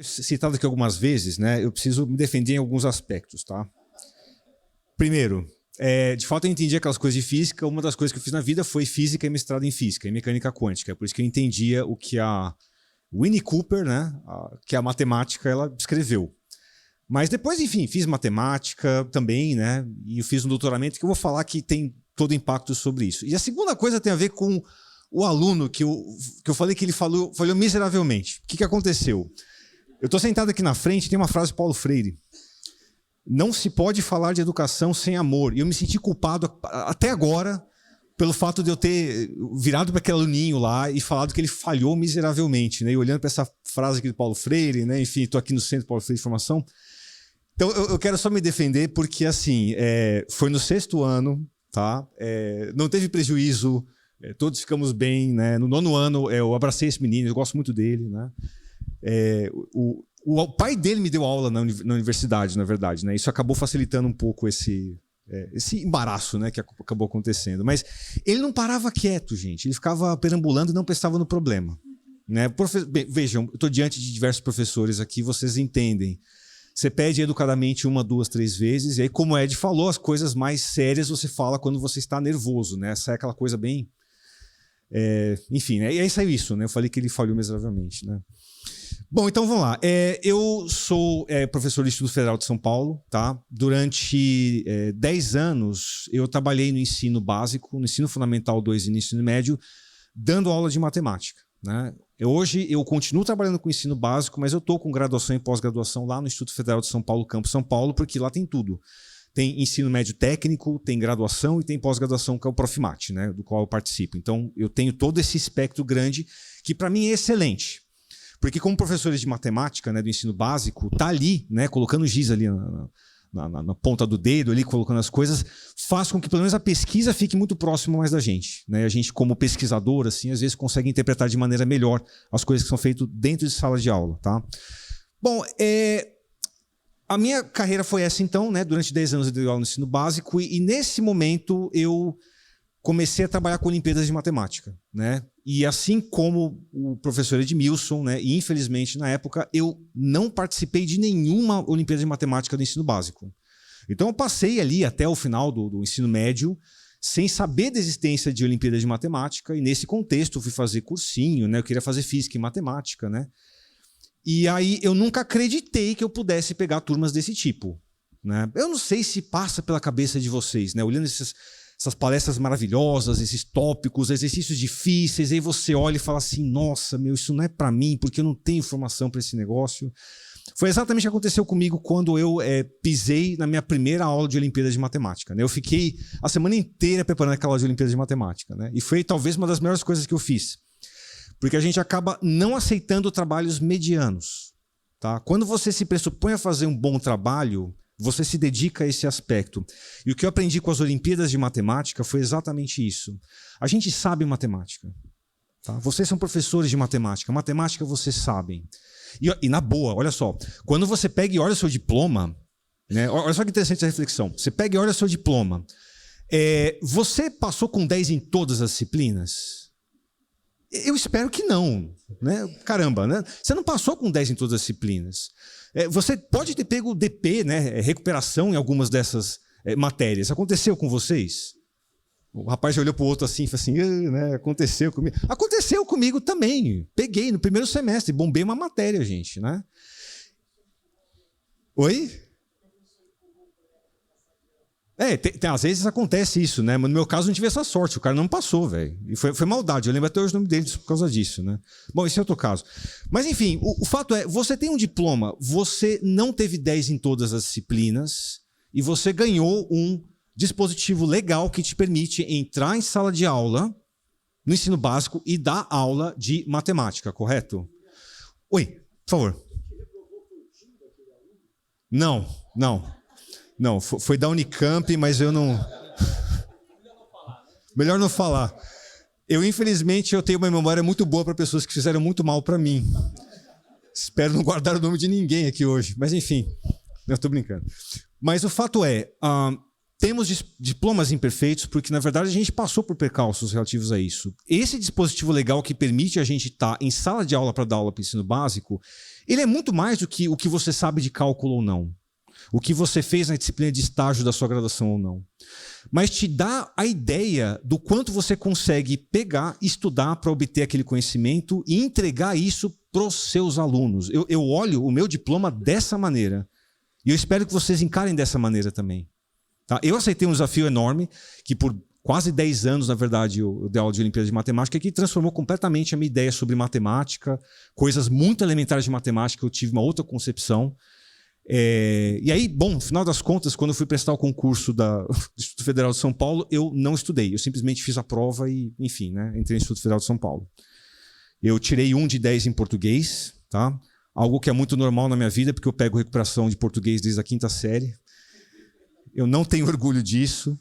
Citado aqui algumas vezes, né? Eu preciso me defender em alguns aspectos, tá? Primeiro, de fato eu entendi aquelas coisas de física. Uma das coisas que eu fiz na vida foi física e mestrado em física, em mecânica quântica. Por isso que eu entendia o que a Winnie Cooper, né? Que é a matemática, ela escreveu. Mas depois, enfim, fiz matemática também, né? E eu fiz um doutoramento que eu vou falar que tem todo o impacto sobre isso. E a segunda coisa tem a ver com o aluno que eu falei que ele falhou miseravelmente. O que aconteceu? Eu estou sentado aqui na frente, tem uma frase de Paulo Freire. Não se pode falar de educação sem amor. E eu me senti culpado até agora pelo fato de eu ter virado para aquele aluninho lá e falado que ele falhou miseravelmente, né? E olhando para essa frase aqui de Paulo Freire, né? Enfim, estou aqui no Centro Paulo Freire de Formação. Então eu quero só me defender porque, assim, foi no 6º ano, tá? Não teve prejuízo, todos ficamos bem, né? No 9º ano eu abracei esse menino, eu gosto muito dele, né? O pai dele me deu aula na universidade, na verdade, né? Isso acabou facilitando um pouco esse embaraço, né, que acabou acontecendo. Mas ele não parava quieto, gente. Ele ficava perambulando e não prestava no problema, né? Bem, vejam, eu estou diante de diversos professores aqui, vocês entendem. Você pede educadamente 1, 2, 3 vezes, e aí, como o Ed falou, as coisas mais sérias você fala quando você está nervoso, né? Essa é aquela coisa bem... enfim, né? E aí saiu isso, né? Eu falei que ele falhou miseravelmente, né? Bom, então vamos lá. Eu sou professor do Instituto Federal de São Paulo, tá? Durante 10 anos eu trabalhei no ensino básico, no ensino fundamental 2 e no ensino médio, dando aula de matemática, né? Hoje eu continuo trabalhando com ensino básico, mas eu estou com graduação e pós-graduação lá no Instituto Federal de São Paulo, Campus São Paulo, porque lá tem tudo. Tem ensino médio técnico, tem graduação e tem pós-graduação, que é o Profimate, né? Do qual eu participo. Então eu tenho todo esse espectro grande, que para mim é excelente. Porque como professores de matemática, né, do ensino básico, tá ali, né, colocando giz ali na ponta do dedo, ali colocando as coisas, faz com que pelo menos a pesquisa fique muito próxima mais da gente, né? A gente, como pesquisador, assim, às vezes consegue interpretar de maneira melhor as coisas que são feitas dentro de sala de aula, tá? Bom, a minha carreira foi essa então, né? Durante 10 anos eu dei aula no ensino básico e nesse momento eu comecei a trabalhar com Olimpíadas de Matemática, né? E assim como o professor Edmilson, né? E infelizmente na época eu não participei de nenhuma Olimpíada de Matemática do ensino básico. Então eu passei ali até o final do ensino médio sem saber da existência de Olimpíadas de Matemática e nesse contexto eu fui fazer cursinho, né? Eu queria fazer física e matemática, né? E aí eu nunca acreditei que eu pudesse pegar turmas desse tipo, né? Eu não sei se passa pela cabeça de vocês, né? Olhando essas palestras maravilhosas, esses tópicos, exercícios difíceis, aí você olha e fala assim, nossa, meu, isso não é para mim, porque eu não tenho formação para esse negócio. Foi exatamente o que aconteceu comigo quando eu pisei na minha primeira aula de Olimpíada de Matemática, né? Eu fiquei a semana inteira preparando aquela aula de Olimpíada de Matemática, né? E foi talvez uma das melhores coisas que eu fiz. Porque a gente acaba não aceitando trabalhos medianos, tá? Quando você se pressupõe a fazer um bom trabalho, você se dedica a esse aspecto. E o que eu aprendi com as Olimpíadas de Matemática foi exatamente isso. A gente sabe matemática, tá? Vocês são professores de matemática. Matemática vocês sabem. E na boa, olha só. Quando você pega e olha o seu diploma, né? Olha só que interessante essa reflexão. Você pega e olha o seu diploma. Você passou com 10 em todas as disciplinas? Eu espero que não, né? Caramba, né? Você não passou com 10 em todas as disciplinas. Você pode ter pego DP, né? Recuperação em algumas dessas matérias. Aconteceu com vocês? O rapaz já olhou para o outro assim e falou assim, né? Aconteceu comigo. Aconteceu comigo também. Peguei no primeiro semestre, bombei uma matéria, gente, né? Oi? Às vezes acontece isso, né? Mas no meu caso não tive essa sorte, o cara não passou, velho. E foi maldade, eu lembro até hoje o nome dele por causa disso, né? Bom, esse é outro caso. Mas enfim, o fato é, você tem um diploma, você não teve 10 em todas as disciplinas e você ganhou um dispositivo legal que te permite entrar em sala de aula, no ensino básico, e dar aula de matemática, correto? Oi, por favor. Não, foi da Unicamp, mas eu não... Melhor não falar. Infelizmente, eu tenho uma memória muito boa para pessoas que fizeram muito mal para mim. Espero não guardar o nome de ninguém aqui hoje. Mas, enfim, eu estou brincando. Mas o fato é, temos diplomas imperfeitos porque, na verdade, a gente passou por percalços relativos a isso. Esse dispositivo legal que permite a gente estar em sala de aula para dar aula para o ensino básico, ele é muito mais do que o que você sabe de cálculo ou não. O que você fez na disciplina de estágio da sua graduação ou não. Mas te dá a ideia do quanto você consegue pegar, estudar para obter aquele conhecimento e entregar isso para os seus alunos. Eu olho o meu diploma dessa maneira. E eu espero que vocês encarem dessa maneira também. Tá? Eu aceitei um desafio enorme, que por quase 10 anos, na verdade, eu dei aula de Olimpíada de Matemática, que transformou completamente a minha ideia sobre matemática, coisas muito elementares de matemática, eu tive uma outra concepção. E aí, bom, no final das contas, quando eu fui prestar o concurso do Instituto Federal de São Paulo, eu não estudei. Eu simplesmente fiz a prova e, enfim, né, entrei no Instituto Federal de São Paulo. Eu tirei 1 de 10 em português, tá? Algo que é muito normal na minha vida, porque eu pego recuperação de português desde a 5ª série. Eu não tenho orgulho disso.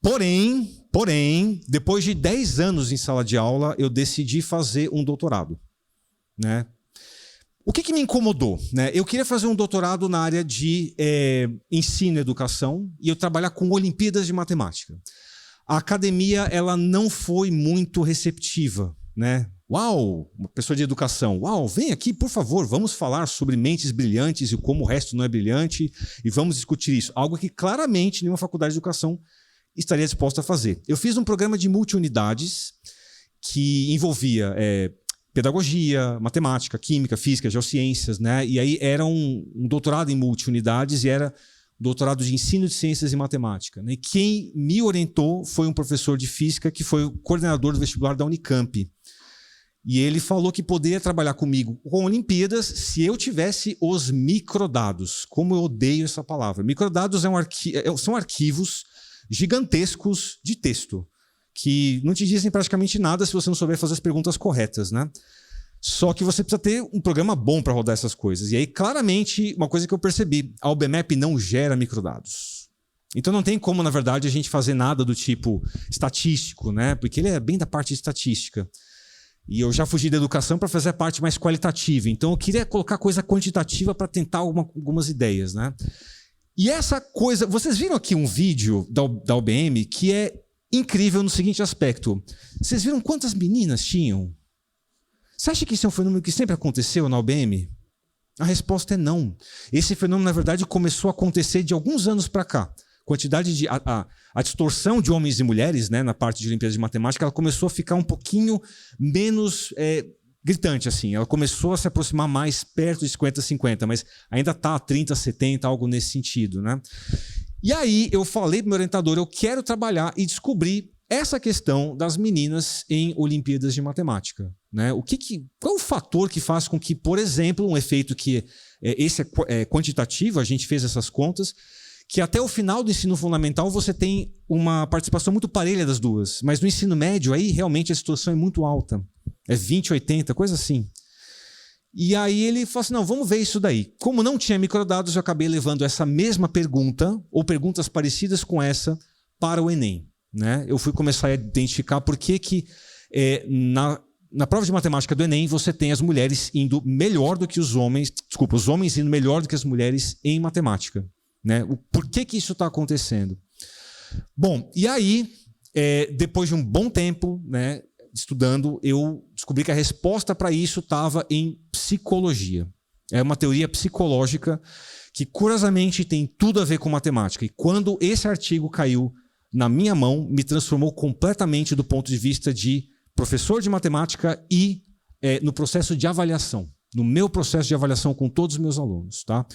Porém, depois de 10 anos em sala de aula, eu decidi fazer um doutorado, né? O que me incomodou? Né? Eu queria fazer um doutorado na área de ensino e educação e eu trabalhar com Olimpíadas de Matemática. A academia ela não foi muito receptiva. Né? Uau, uma pessoa de educação. Uau, vem aqui, por favor, vamos falar sobre mentes brilhantes e como o resto não é brilhante e vamos discutir isso. Algo que claramente nenhuma faculdade de educação estaria disposta a fazer. Eu fiz um programa de multiunidades que envolvia pedagogia, matemática, química, física, geociências, né? E aí era um doutorado em multiunidades e era doutorado de ensino de ciências e matemática. Né? E quem me orientou foi um professor de física que foi o coordenador do vestibular da Unicamp. E ele falou que poderia trabalhar comigo com Olimpíadas se eu tivesse os microdados. Como eu odeio essa palavra. Microdados são arquivos gigantescos de texto, que não te dizem praticamente nada se você não souber fazer as perguntas corretas, né? Só que você precisa ter um programa bom para rodar essas coisas. E aí, claramente, uma coisa que eu percebi, a UBMAP não gera microdados. Então não tem como, na verdade, a gente fazer nada do tipo estatístico, né? Porque ele é bem da parte de estatística. E eu já fugi da educação para fazer a parte mais qualitativa. Então eu queria colocar coisa quantitativa para tentar algumas ideias, né? E essa coisa... Vocês viram aqui um vídeo da UBM que é incrível no seguinte aspecto. Vocês viram quantas meninas tinham? Você acha que isso é um fenômeno que sempre aconteceu na UBM? A resposta é não. Esse fenômeno, na verdade, começou a acontecer de alguns anos para cá. A distorção de homens e mulheres, né, na parte de Olimpíadas de Matemática, ela começou a ficar um pouquinho menos gritante, assim. Ela começou a se aproximar mais perto de 50-50, mas ainda está 30-70, algo nesse sentido, né? E aí eu falei para o meu orientador, eu quero trabalhar e descobrir essa questão das meninas em Olimpíadas de Matemática. Né? Qual é o fator que faz com que, por exemplo, um efeito que esse é quantitativo, a gente fez essas contas, que até o final do ensino fundamental você tem uma participação muito parelha das duas, mas no ensino médio aí realmente a situação é muito alta. É 20-80, coisa assim. E aí ele falou assim, não, vamos ver isso daí. Como não tinha microdados, eu acabei levando essa mesma pergunta, ou perguntas parecidas com essa, para o Enem. Né? Eu fui começar a identificar por que na prova de matemática do Enem você tem as mulheres indo melhor do que os homens, os homens indo melhor do que as mulheres em matemática. Né? Por que isso está acontecendo? Bom, e aí, depois de um bom tempo, né, estudando, eu descobri que a resposta para isso estava em psicologia. É uma teoria psicológica que, curiosamente, tem tudo a ver com matemática. E quando esse artigo caiu na minha mão, me transformou completamente do ponto de vista de professor de matemática e no processo de avaliação, no meu processo de avaliação com todos os meus alunos. Tá?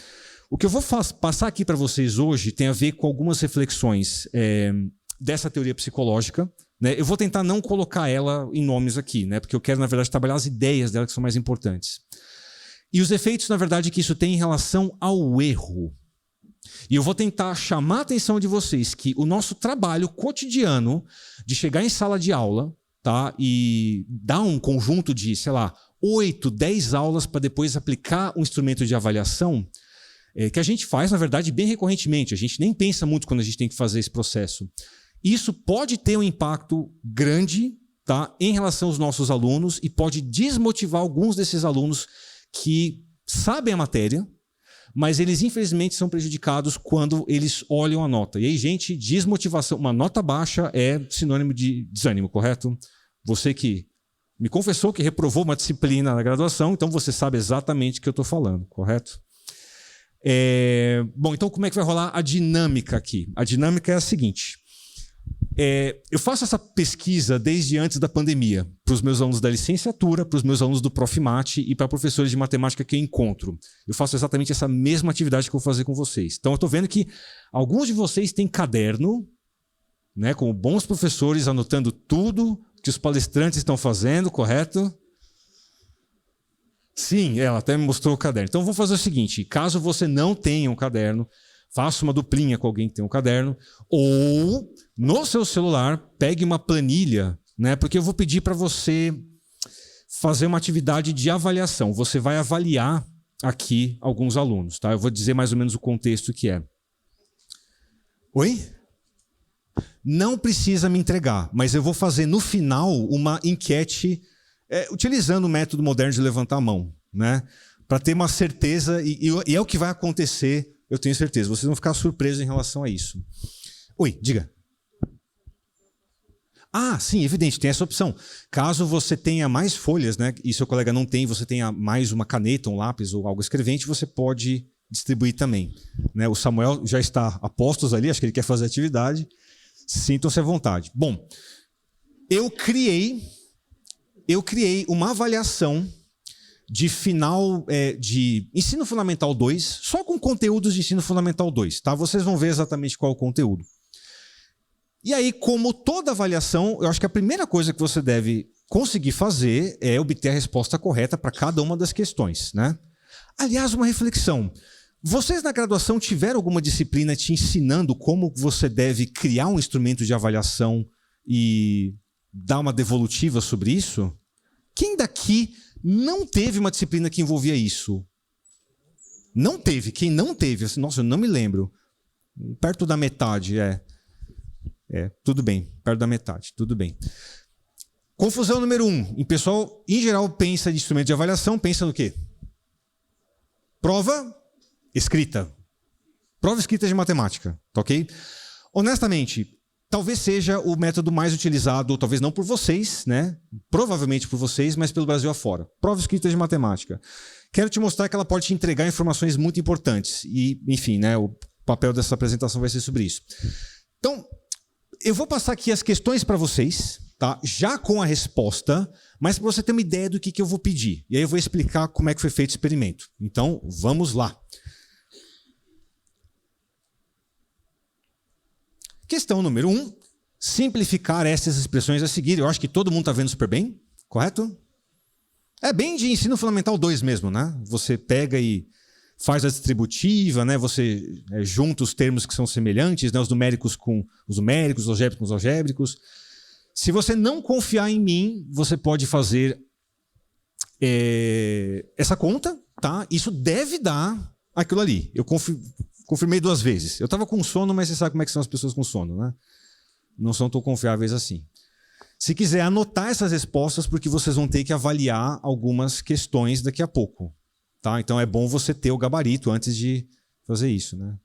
O que eu vou passar aqui para vocês hoje tem a ver com algumas reflexões dessa teoria psicológica. Né? Eu vou tentar não colocar ela em nomes aqui, né? Porque eu quero, na verdade, trabalhar as ideias dela que são mais importantes. E os efeitos, na verdade, que isso tem em relação ao erro. E eu vou tentar chamar a atenção de vocês que o nosso trabalho cotidiano de chegar em sala de aula, tá? E dar um conjunto de, sei lá, 8, 10 aulas para depois aplicar um instrumento de avaliação, que a gente faz, na verdade, bem recorrentemente. A gente nem pensa muito quando a gente tem que fazer esse processo. Isso pode ter um impacto grande, tá, em relação aos nossos alunos e pode desmotivar alguns desses alunos que sabem a matéria, mas eles infelizmente são prejudicados quando eles olham a nota. E aí, gente, desmotivação, uma nota baixa é sinônimo de desânimo, correto? Você que me confessou que reprovou uma disciplina na graduação, então você sabe exatamente o que eu estou falando, correto? Bom, então como é que vai rolar a dinâmica aqui? A dinâmica é a seguinte. Eu faço essa pesquisa desde antes da pandemia, para os meus alunos da licenciatura, para os meus alunos do Profimate e para professores de matemática que eu encontro. Eu faço exatamente essa mesma atividade que eu vou fazer com vocês. Então eu estou vendo que alguns de vocês têm caderno, né, como bons professores, anotando tudo que os palestrantes estão fazendo, correto? Sim, ela até me mostrou o caderno. Então vou fazer o seguinte, caso você não tenha um caderno, faça uma duplinha com alguém que tem um caderno, ou no seu celular, pegue uma planilha, né? Porque eu vou pedir para você fazer uma atividade de avaliação. Você vai avaliar aqui alguns alunos, tá? Eu vou dizer mais ou menos o contexto que é. Oi? Não precisa me entregar, mas eu vou fazer no final uma enquete utilizando o método moderno de levantar a mão, né? Para ter uma certeza, e é o que vai acontecer. Eu tenho certeza, vocês vão ficar surpresos em relação a isso. Oi, diga. Ah, sim, evidente, tem essa opção. Caso você tenha mais folhas, né, e seu colega não tem, você tenha mais uma caneta, um lápis ou algo escrevente, você pode distribuir também. Né? O Samuel já está a postos ali, acho que ele quer fazer atividade. Sintam-se à vontade. Bom, eu criei uma avaliação de final de Ensino Fundamental 2, só com conteúdos de Ensino Fundamental 2, tá? Vocês vão ver exatamente qual é o conteúdo. E aí, como toda avaliação, eu acho que a primeira coisa que você deve conseguir fazer é obter a resposta correta para cada uma das questões, né? Aliás, uma reflexão. Vocês na graduação tiveram alguma disciplina te ensinando como você deve criar um instrumento de avaliação e dar uma devolutiva sobre isso? Quem daqui não teve uma disciplina que envolvia isso? Não teve. Quem não teve? Nossa, eu não me lembro. Perto da metade, tudo bem. Perto da metade, tudo bem. Confusão número 1. O pessoal, em geral, pensa de instrumento de avaliação, pensa no quê? Prova escrita. Prova escrita de matemática, tá ok? Honestamente, talvez seja o método mais utilizado, talvez não por vocês, né? Provavelmente por vocês, mas pelo Brasil afora. Prova escrita de matemática. Quero te mostrar que ela pode te entregar informações muito importantes. E, enfim, né, o papel dessa apresentação vai ser sobre isso. Então, eu vou passar aqui as questões para vocês, tá? Já com a resposta, mas para você ter uma ideia do que eu vou pedir. E aí eu vou explicar como é que foi feito o experimento. Então, vamos lá. Questão número 1, simplificar essas expressões a seguir. Eu acho que todo mundo está vendo super bem, correto? É bem de ensino fundamental 2 mesmo, né? Você pega e faz a distributiva, né? Você junta os termos que são semelhantes, né? Os numéricos com os numéricos, os algébricos com os algébricos. Se você não confiar em mim, você pode fazer essa conta, tá? Isso deve dar aquilo ali. Eu confirmei 2 vezes. Eu estava com sono, mas você sabe como é que são as pessoas com sono, né? Não são tão confiáveis assim. Se quiser anotar essas respostas, porque vocês vão ter que avaliar algumas questões daqui a pouco. Tá? Então é bom você ter o gabarito antes de fazer isso, né?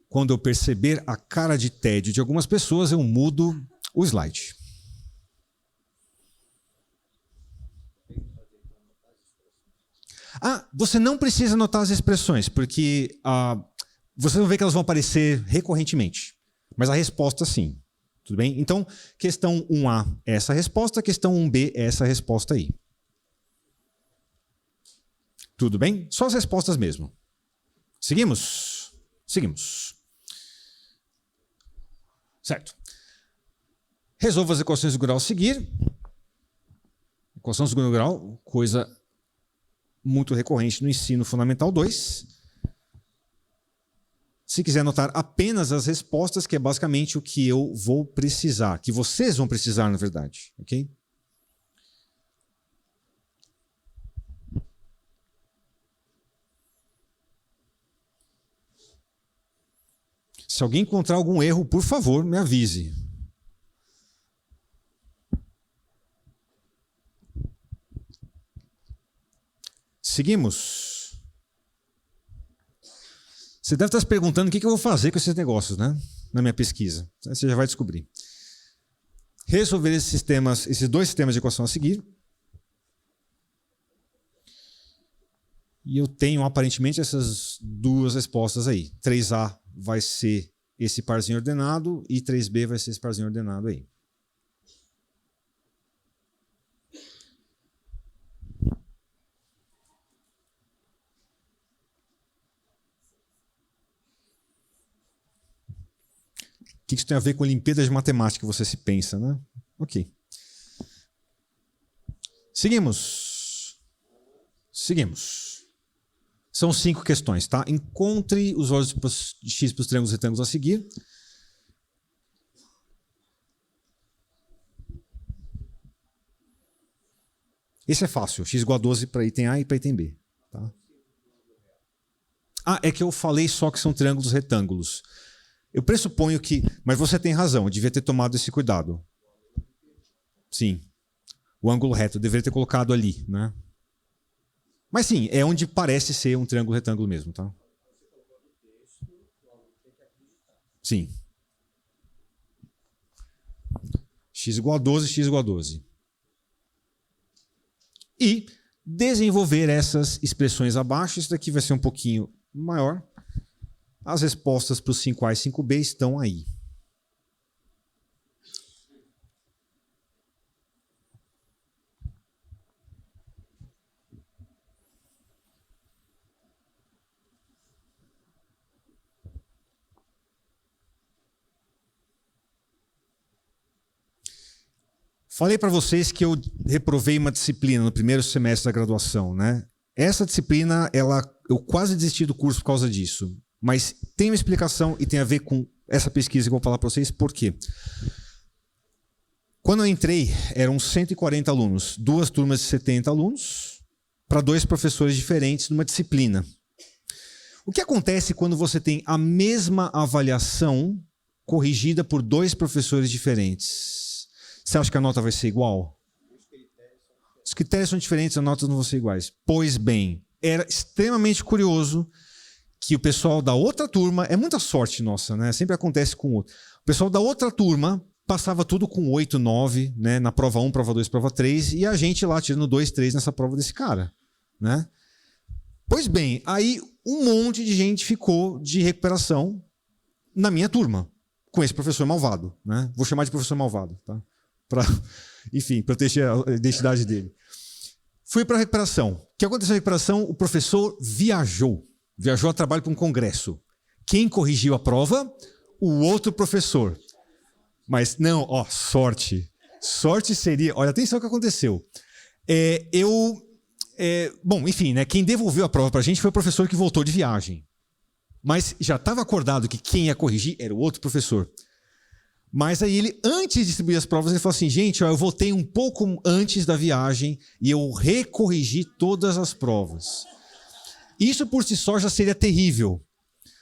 Quando eu perceber a cara de tédio de algumas pessoas, eu mudo o slide. Ah, você não precisa anotar as expressões, porque vocês vão ver que elas vão aparecer recorrentemente. Mas a resposta, sim. Tudo bem? Então, questão 1A é essa resposta, questão 1B é essa resposta aí. Tudo bem? Só as respostas mesmo. Seguimos? Seguimos. Certo. Resolva as equações de segundo grau a seguir. Equação de segundo grau, coisa muito recorrente no ensino fundamental 2. Se quiser anotar apenas as respostas, que é basicamente o que eu vou precisar, que vocês vão precisar, na verdade. Ok? Se alguém encontrar algum erro, por favor, me avise. Seguimos. Você deve estar se perguntando o que eu vou fazer com esses negócios, né? Na minha pesquisa. Você já vai descobrir. Resolver esses dois sistemas de equação a seguir. E eu tenho aparentemente essas duas respostas aí. 3A vai ser esse parzinho ordenado e 3B vai ser esse parzinho ordenado aí. O que isso tem a ver com Olimpíada de Matemática, você se pensa, né? Ok. Seguimos. São 5 questões, tá? Encontre os valores de x para os triângulos e retângulos a seguir. Esse é fácil. X igual a 12 para item A e para item B. Tá? É que eu falei só que são triângulos retângulos. Eu pressuponho que... Mas você tem razão, eu devia ter tomado esse cuidado. Sim. O ângulo reto, eu deveria ter colocado ali, né? Mas sim, é onde parece ser um triângulo retângulo mesmo, tá? Sim. X igual a 12, x igual a 12. E desenvolver essas expressões abaixo, isso daqui vai ser um pouquinho maior. As respostas para os 5A e 5B estão aí. Falei para vocês que eu reprovei uma disciplina no primeiro semestre da graduação, né? Essa disciplina, eu quase desisti do curso por causa disso. Mas tem uma explicação e tem a ver com essa pesquisa que eu vou falar para vocês. Por quê? Quando eu entrei, eram 140 alunos, 2 turmas de 70 alunos, para 2 professores diferentes numa disciplina. O que acontece quando você tem a mesma avaliação corrigida por 2 professores diferentes? Você acha que a nota vai ser igual? Os critérios são diferentes, as notas não vão ser iguais. Pois bem, era extremamente curioso que o pessoal da outra turma, é muita sorte nossa, né? Sempre acontece com o outro. O pessoal da outra turma passava tudo com 8, 9, né? Na prova 1, prova 2, prova 3, e a gente lá tirando 2, 3 nessa prova desse cara, né? Pois bem, aí um monte de gente ficou de recuperação na minha turma, com esse professor malvado, né? Vou chamar de professor malvado, tá? Para, enfim, proteger a identidade dele. Fui para a recuperação. O que aconteceu na recuperação? O professor viajou a trabalho para um congresso. Quem corrigiu a prova? O outro professor. Mas não, sorte. Sorte seria... Olha, atenção ao que aconteceu. Bom, enfim, né? Quem devolveu a prova para a gente foi o professor que voltou de viagem. Mas já estava acordado que quem ia corrigir era o outro professor. Mas aí ele, antes de distribuir as provas, ele falou assim, gente, eu voltei um pouco antes da viagem e eu recorrigi todas as provas. Isso por si só já seria terrível.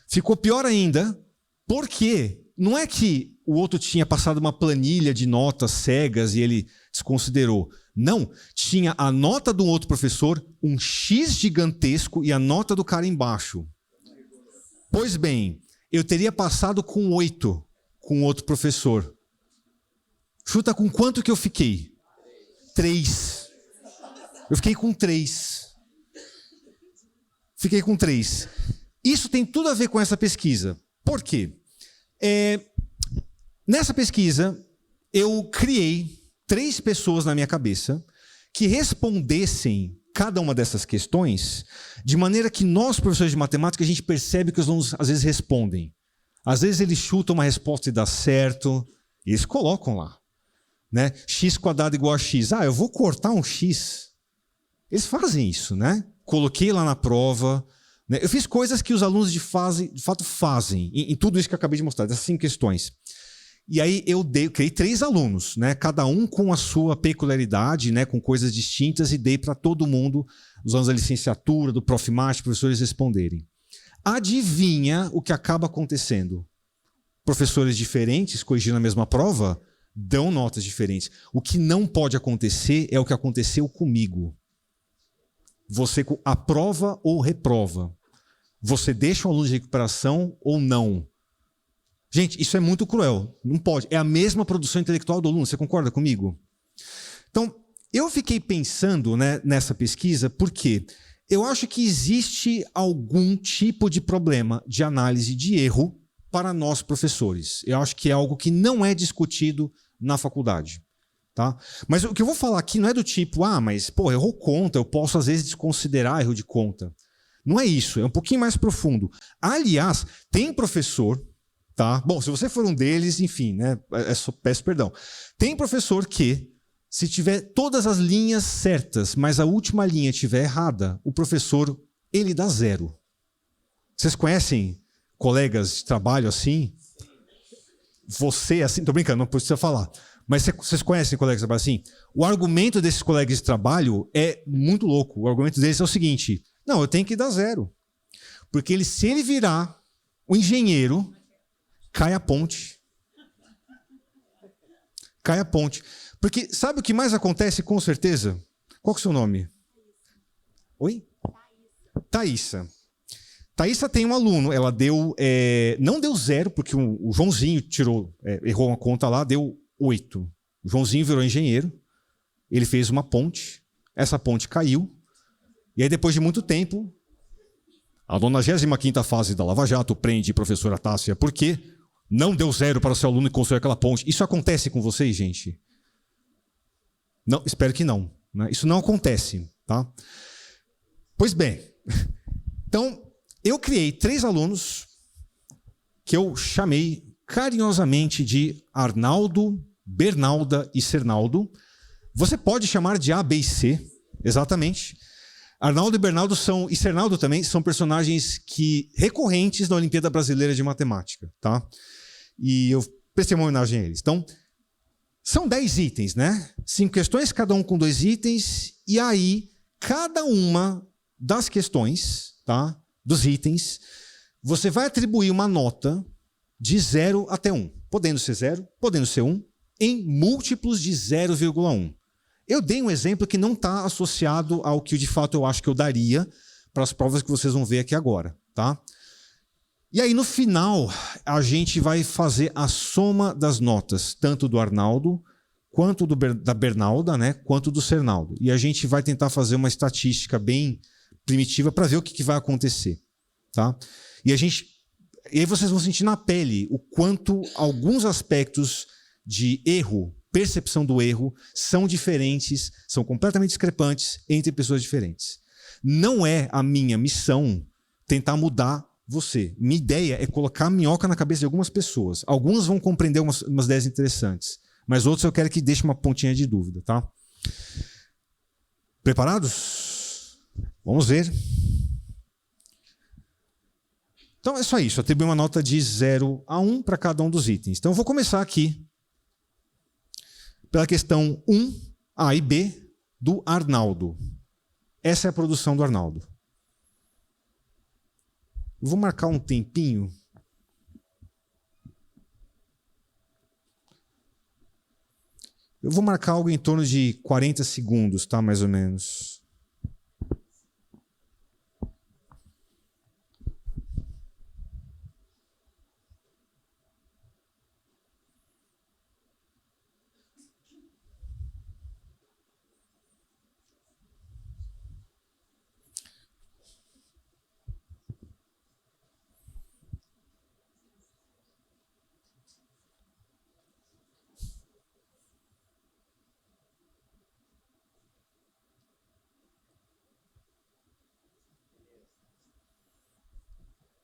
Ficou pior ainda, porque não é que o outro tinha passado uma planilha de notas cegas e ele desconsiderou. Não, tinha a nota do outro professor, um X gigantesco e a nota do cara embaixo. Pois bem, eu teria passado com 8 com outro professor. Chuta com quanto que eu fiquei? 3. Eu fiquei com 3. Fiquei com 3. Isso tem tudo a ver com essa pesquisa. Por quê? Nessa pesquisa, eu criei 3 pessoas na minha cabeça que respondessem cada uma dessas questões de maneira que nós, professores de matemática, a gente percebe que os alunos às vezes respondem. Às vezes eles chutam uma resposta e dá certo, e eles colocam lá. Né? X² igual a x. Eu vou cortar um x. Eles fazem isso, né? Coloquei lá na prova. Né? Eu fiz coisas que os alunos de fato fazem, em tudo isso que eu acabei de mostrar, dessas 5 questões. E aí eu criei 3 alunos, né? Cada um com a sua peculiaridade, né? Com coisas distintas, e dei para todo mundo, os alunos da licenciatura, do Profimate, professores responderem. Adivinha o que acaba acontecendo? professores diferentes, corrigindo a mesma prova, dão notas diferentes. O que não pode acontecer é o que aconteceu comigo. Você aprova ou reprova. Você deixa o aluno de recuperação ou não. Gente, isso é muito cruel. Não pode. É a mesma produção intelectual do aluno. Você concorda comigo? Então, eu fiquei pensando, né, nessa pesquisa porque eu acho que existe algum tipo de problema de análise de erro para nós professores. Eu acho que é algo que não é discutido na faculdade. Tá? Mas o que eu vou falar aqui não é do tipo, mas pô, errou conta, eu posso às vezes desconsiderar erro de conta. Não é isso, é um pouquinho mais profundo. Aliás, tem professor, tá? Bom, se você for um deles, enfim, né? Peço perdão. Tem professor que, se tiver todas as linhas certas, mas a última linha estiver errada, o professor, ele dá 0. Vocês conhecem colegas de trabalho assim? Você, assim, tô brincando, não precisa falar. Mas vocês conhecem colegas de trabalho assim? O argumento desses colegas de trabalho é muito louco. O argumento deles é o seguinte: não, eu tenho que dar 0. Porque se ele virar o engenheiro, cai a ponte. Cai a ponte. Porque sabe o que mais acontece com certeza? Qual que é o seu nome? Oi? Thaísa. Thaísa tem um aluno, ela deu, não deu 0, porque o Joãozinho errou uma conta lá, deu 8. O Joãozinho virou engenheiro, ele fez uma ponte, essa ponte caiu, e aí depois de muito tempo, a 95ª fase da Lava Jato prende a professora Tássia porque não deu 0 para o seu aluno e construiu aquela ponte. Isso acontece com vocês, gente? Não, espero que não. Né? Isso não acontece. Tá? Pois bem, então eu criei 3 alunos que eu chamei carinhosamente de Arnaldo, Bernalda e Cernaldo. Você pode chamar de A, B e C, exatamente. Arnaldo e Bernaldo e Cernaldo também são personagens recorrentes na Olimpíada Brasileira de Matemática. Tá? E eu prestei uma homenagem a eles. Então, são 10 itens, né? 5 questões, cada um com 2 itens. E aí, cada uma das questões, tá? Dos itens, você vai atribuir uma nota de 0 até 1. Podendo ser 0, podendo ser 1, em múltiplos de 0,1. Eu dei um exemplo que não está associado ao que de fato eu acho que eu daria para as provas que vocês vão ver aqui agora. Tá? E aí, no final, a gente vai fazer a soma das notas, tanto do Arnaldo, quanto da Bernalda, né, quanto do Cernaldo. E a gente vai tentar fazer uma estatística bem primitiva para ver o que vai acontecer. Tá? E aí vocês vão sentir na pele o quanto alguns aspectos de erro, percepção do erro, são diferentes, são completamente discrepantes entre pessoas diferentes. Não é a minha missão tentar mudar você. Minha ideia é colocar a minhoca na cabeça de algumas pessoas. Algumas vão compreender umas ideias interessantes, mas outros eu quero que deixe uma pontinha de dúvida. Tá? Preparados? Vamos ver. Então é só isso, atribuir uma nota de 0 a 1 para cada um dos itens. Então eu vou começar aqui pela questão 1, A e B, do Arnaldo. Essa é a produção do Arnaldo. Eu vou marcar um tempinho. Eu vou marcar algo em torno de 40 segundos, tá? Mais ou menos.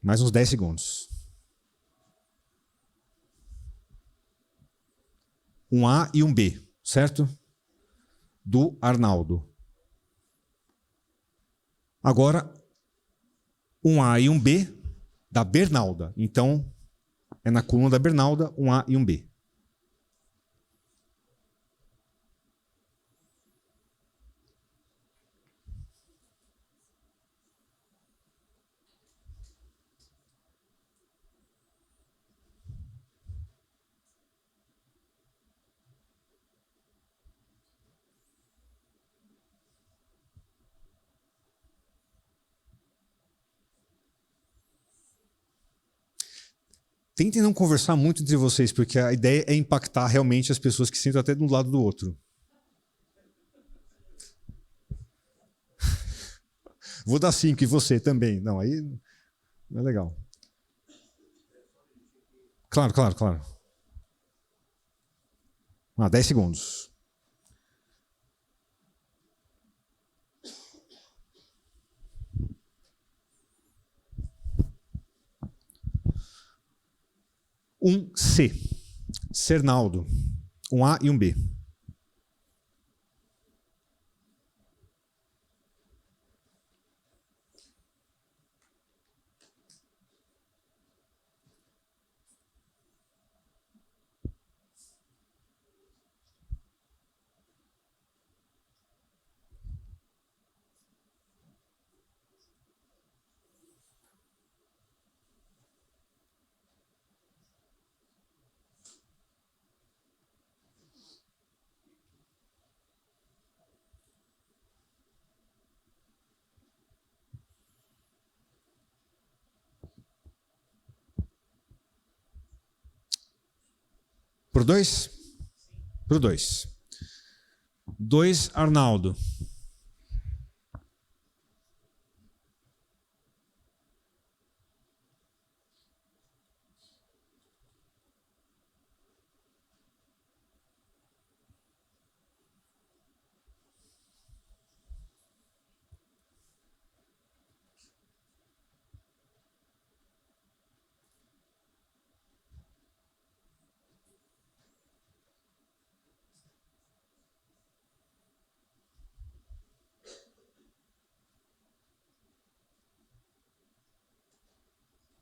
Mais uns 10 segundos. Um A e um B, certo? Do Arnaldo. Agora, um A e um B da Bernalda. Então, é na coluna da Bernalda, um A e um B. Tentem não conversar muito entre vocês, porque a ideia é impactar realmente as pessoas que sentam até de um lado do outro. Vou dar 5 e você também. Não, aí não é legal. Claro, claro, claro. 10 segundos. Um C. Cernaldo. Um A e um B. Por 2? Por 2. 2, Arnaldo.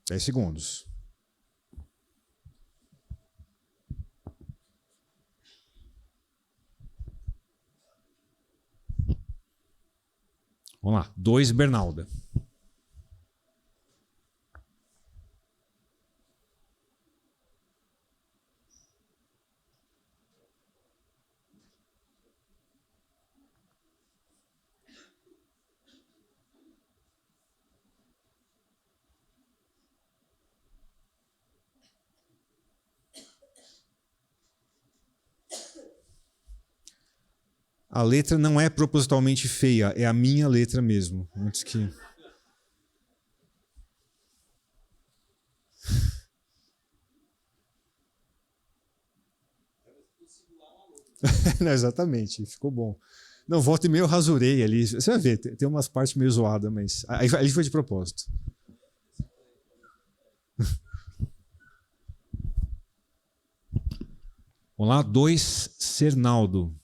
Dez segundos. Vamos lá. 2, Bernalda. A letra não é propositalmente feia, é a minha letra mesmo. Antes que... Não, exatamente, ficou bom. Não, volta e meio eu rasurei ali. Você vai ver, tem umas partes meio zoadas, mas aí foi de propósito. Vamos lá, 2, Cernaldo.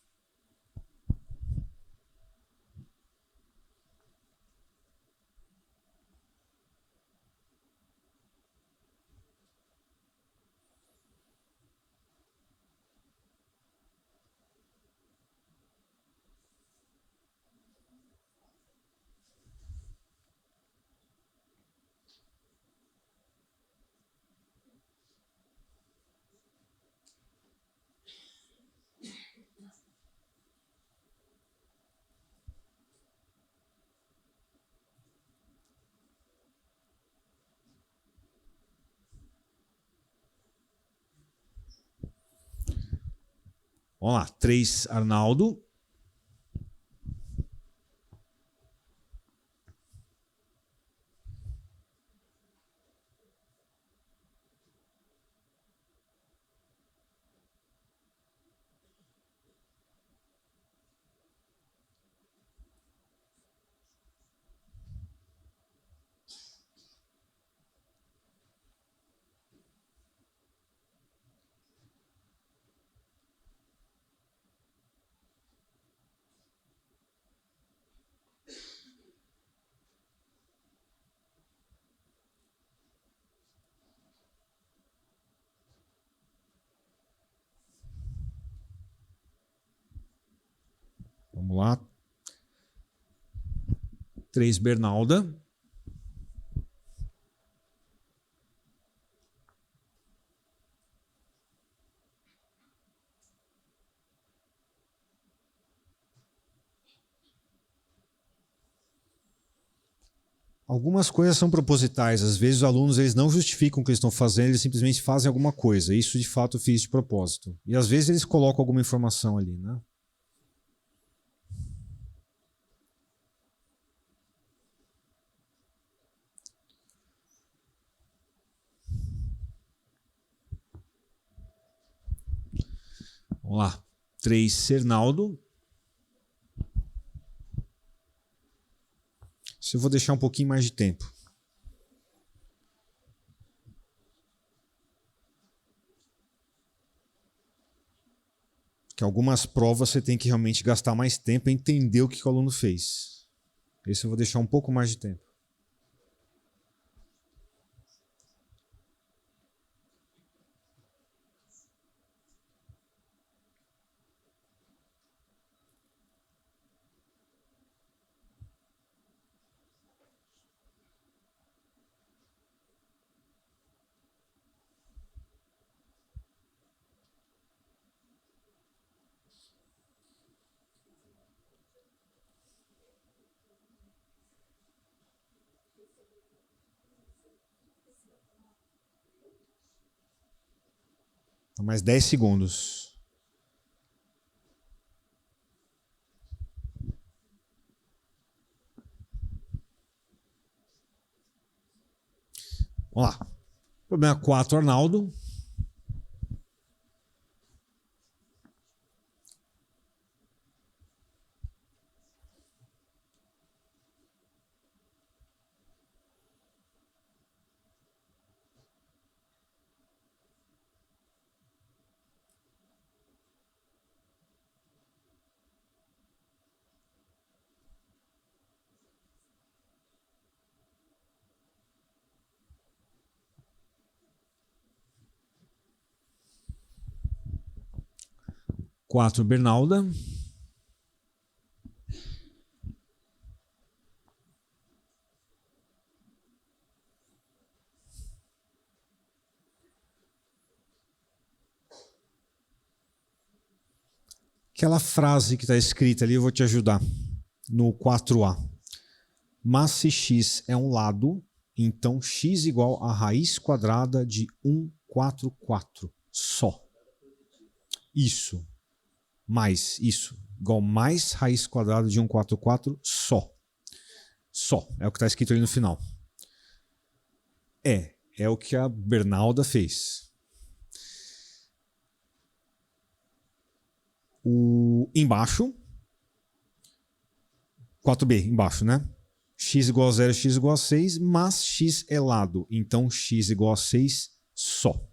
Vamos lá, 3, Arnaldo. Vamos lá. 3, Bernalda. Algumas coisas são propositais. Às vezes os alunos eles não justificam o que eles estão fazendo, eles simplesmente fazem alguma coisa. Isso de fato eu fiz de propósito. E às vezes eles colocam alguma informação ali, né? Vamos lá. 3, Cernaldo. Isso eu vou deixar um pouquinho mais de tempo. Que algumas provas você tem que realmente gastar mais tempo e entender o que o aluno fez. Esse eu vou deixar um pouco mais de tempo. Mais 10 segundos. Vamos lá. Problema 4, Arnaldo. Quatro, Bernalda. Aquela frase que está escrita ali, eu vou te ajudar. No 4A. Mas se x é um lado, então x igual a raiz quadrada de 144. Só. Isso. Mais isso. Igual mais raiz quadrada de 144 só. Só. É o que está escrito ali no final. É o que a Bernalda fez. O embaixo, 4b embaixo, né? X igual a 0, x igual a 6, mas x é lado. Então x igual a 6 só.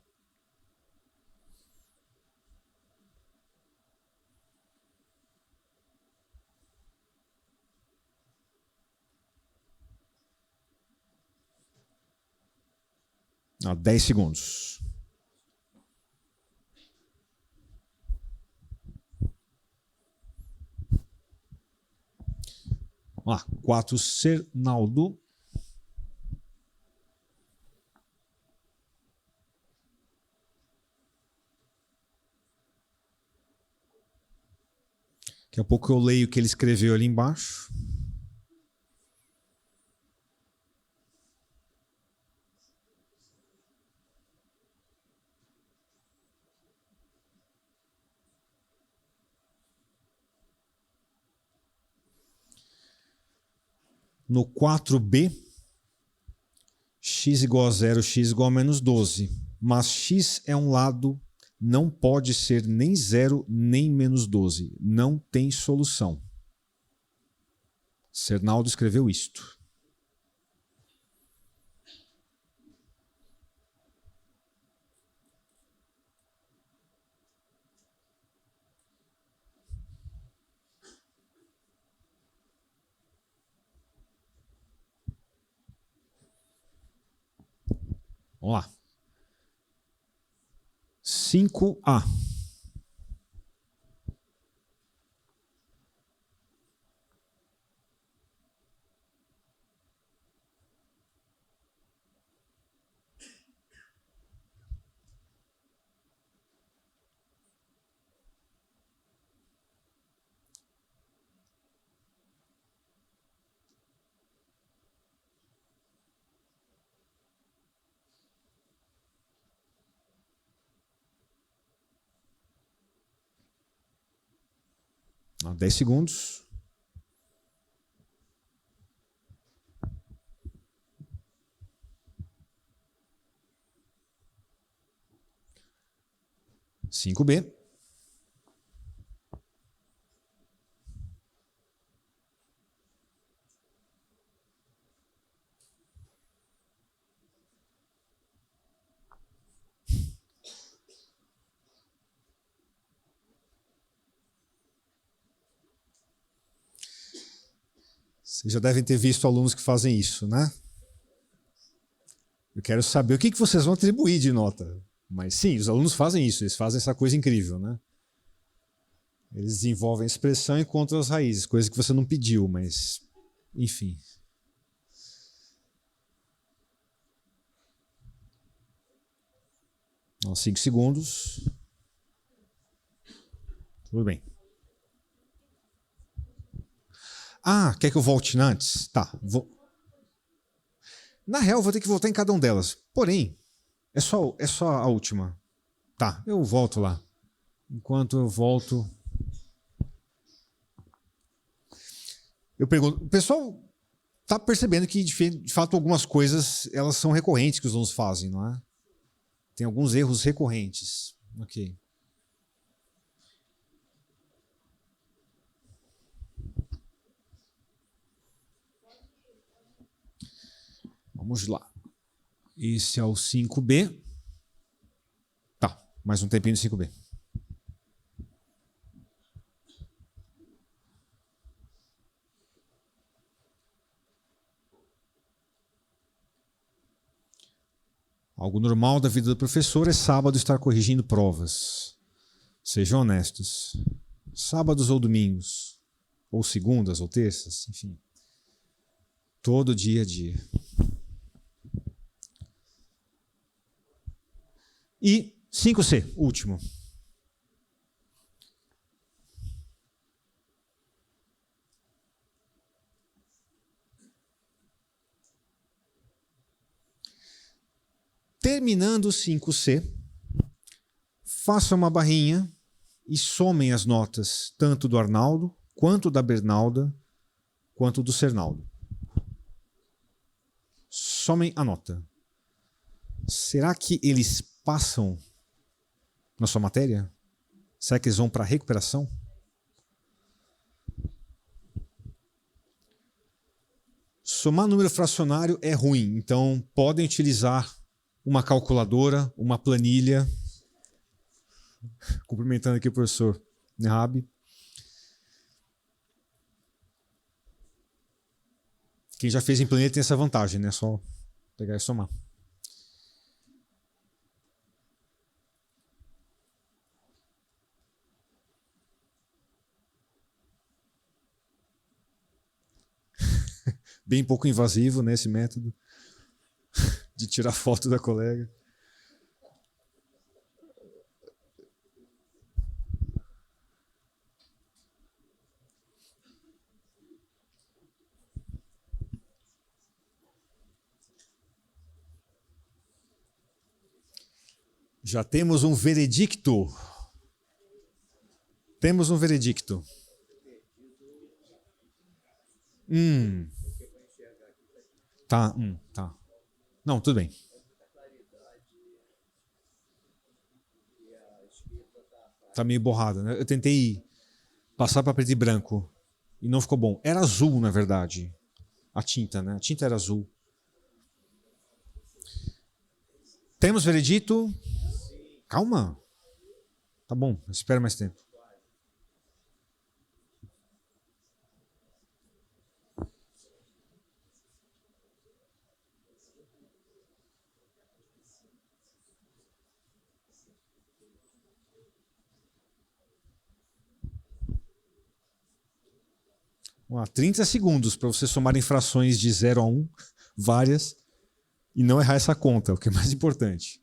Ah, 10 segundos. Vamos lá. 4, Cernaldo. Daqui a pouco eu leio o que ele escreveu ali embaixo. No 4b, x igual a 0, x igual a menos 12. Mas x é um lado, não pode ser nem 0 nem menos 12. Não tem solução. Cernaldo escreveu isto. Vamos lá. 5A. 10 segundos. Cinco B. Vocês já devem ter visto alunos que fazem isso, né? Eu quero saber o que vocês vão atribuir de nota. Mas sim, os alunos fazem isso, eles fazem essa coisa incrível, né? Eles desenvolvem a expressão e encontram as raízes, coisa que você não pediu, mas enfim. Então, 5 segundos. Tudo bem. Ah, quer que eu volte antes? Tá, vou. Na real, eu vou ter que voltar em cada uma delas. Porém, é só a última. Tá, eu volto lá. Enquanto eu volto... Eu pergunto... O pessoal tá percebendo que, de fato, algumas coisas elas são recorrentes que os alunos fazem, não é? Tem alguns erros recorrentes. Ok. Vamos lá. Esse é o 5B. Tá, mais um tempinho de 5B. Algo normal da vida do professor é sábado estar corrigindo provas. Sejam honestos. Sábados ou domingos, ou segundas ou terças, enfim. Todo dia a dia. E 5C, último. Terminando o 5C, faça uma barrinha e somem as notas, tanto do Arnaldo, quanto da Bernalda, quanto do Cernaldo. Somem a nota. Será que eles passam na sua matéria? Será que eles vão para a recuperação? Somar número fracionário é ruim, então podem utilizar uma calculadora, uma planilha. Cumprimentando aqui o professor Nehab. Quem já fez em planilha tem essa vantagem, né? Só pegar e somar. Bem pouco invasivo, né, esse método de tirar foto da colega. Já temos um veredicto. Temos um veredicto. Tá, tá. Não, tudo bem. Tá meio borrado, né? Eu tentei passar para preto e branco e não ficou bom. Era azul, na verdade. A tinta, né? A tinta era azul. Temos veredito? Calma. Tá bom, espera mais tempo. Vamos lá, 30 segundos para você somar em frações de 0 a 1, várias, e não errar essa conta, o que é mais importante.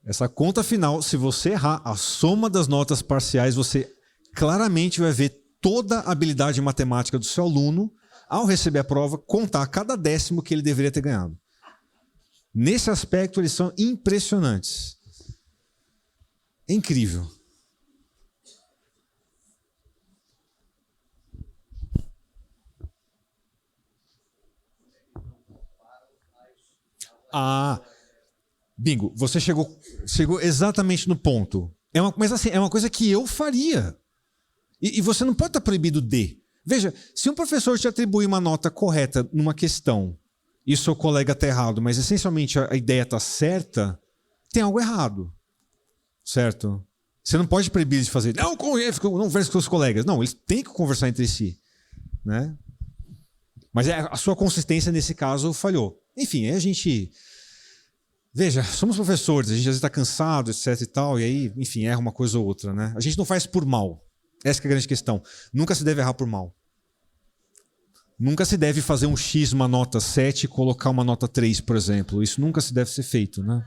Essa conta final, se você errar a soma das notas parciais, você claramente vai ver toda a habilidade matemática do seu aluno, ao receber a prova, contar cada décimo que ele deveria ter ganhado. Nesse aspecto, eles são impressionantes. É incrível. Ah, bingo, você chegou exatamente no ponto. Mas assim, é uma coisa que eu faria. E você não pode estar proibido de. Veja, se um professor te atribui uma nota correta numa questão e o seu colega está errado, mas essencialmente a ideia está certa, tem algo errado. Certo? Você não pode proibir de fazer. Não converse com seus colegas. Não, eles têm que conversar entre si. Né? Mas a sua consistência nesse caso falhou. Enfim, aí a gente... Veja, somos professores, a gente às vezes está cansado, etc e tal, e aí, enfim, erra uma coisa ou outra. Né? A gente não faz por mal. Essa que é a grande questão. Nunca se deve errar por mal. Nunca se deve fazer um X, uma nota 7 e colocar uma nota 3, por exemplo. Isso nunca se deve ser feito, né?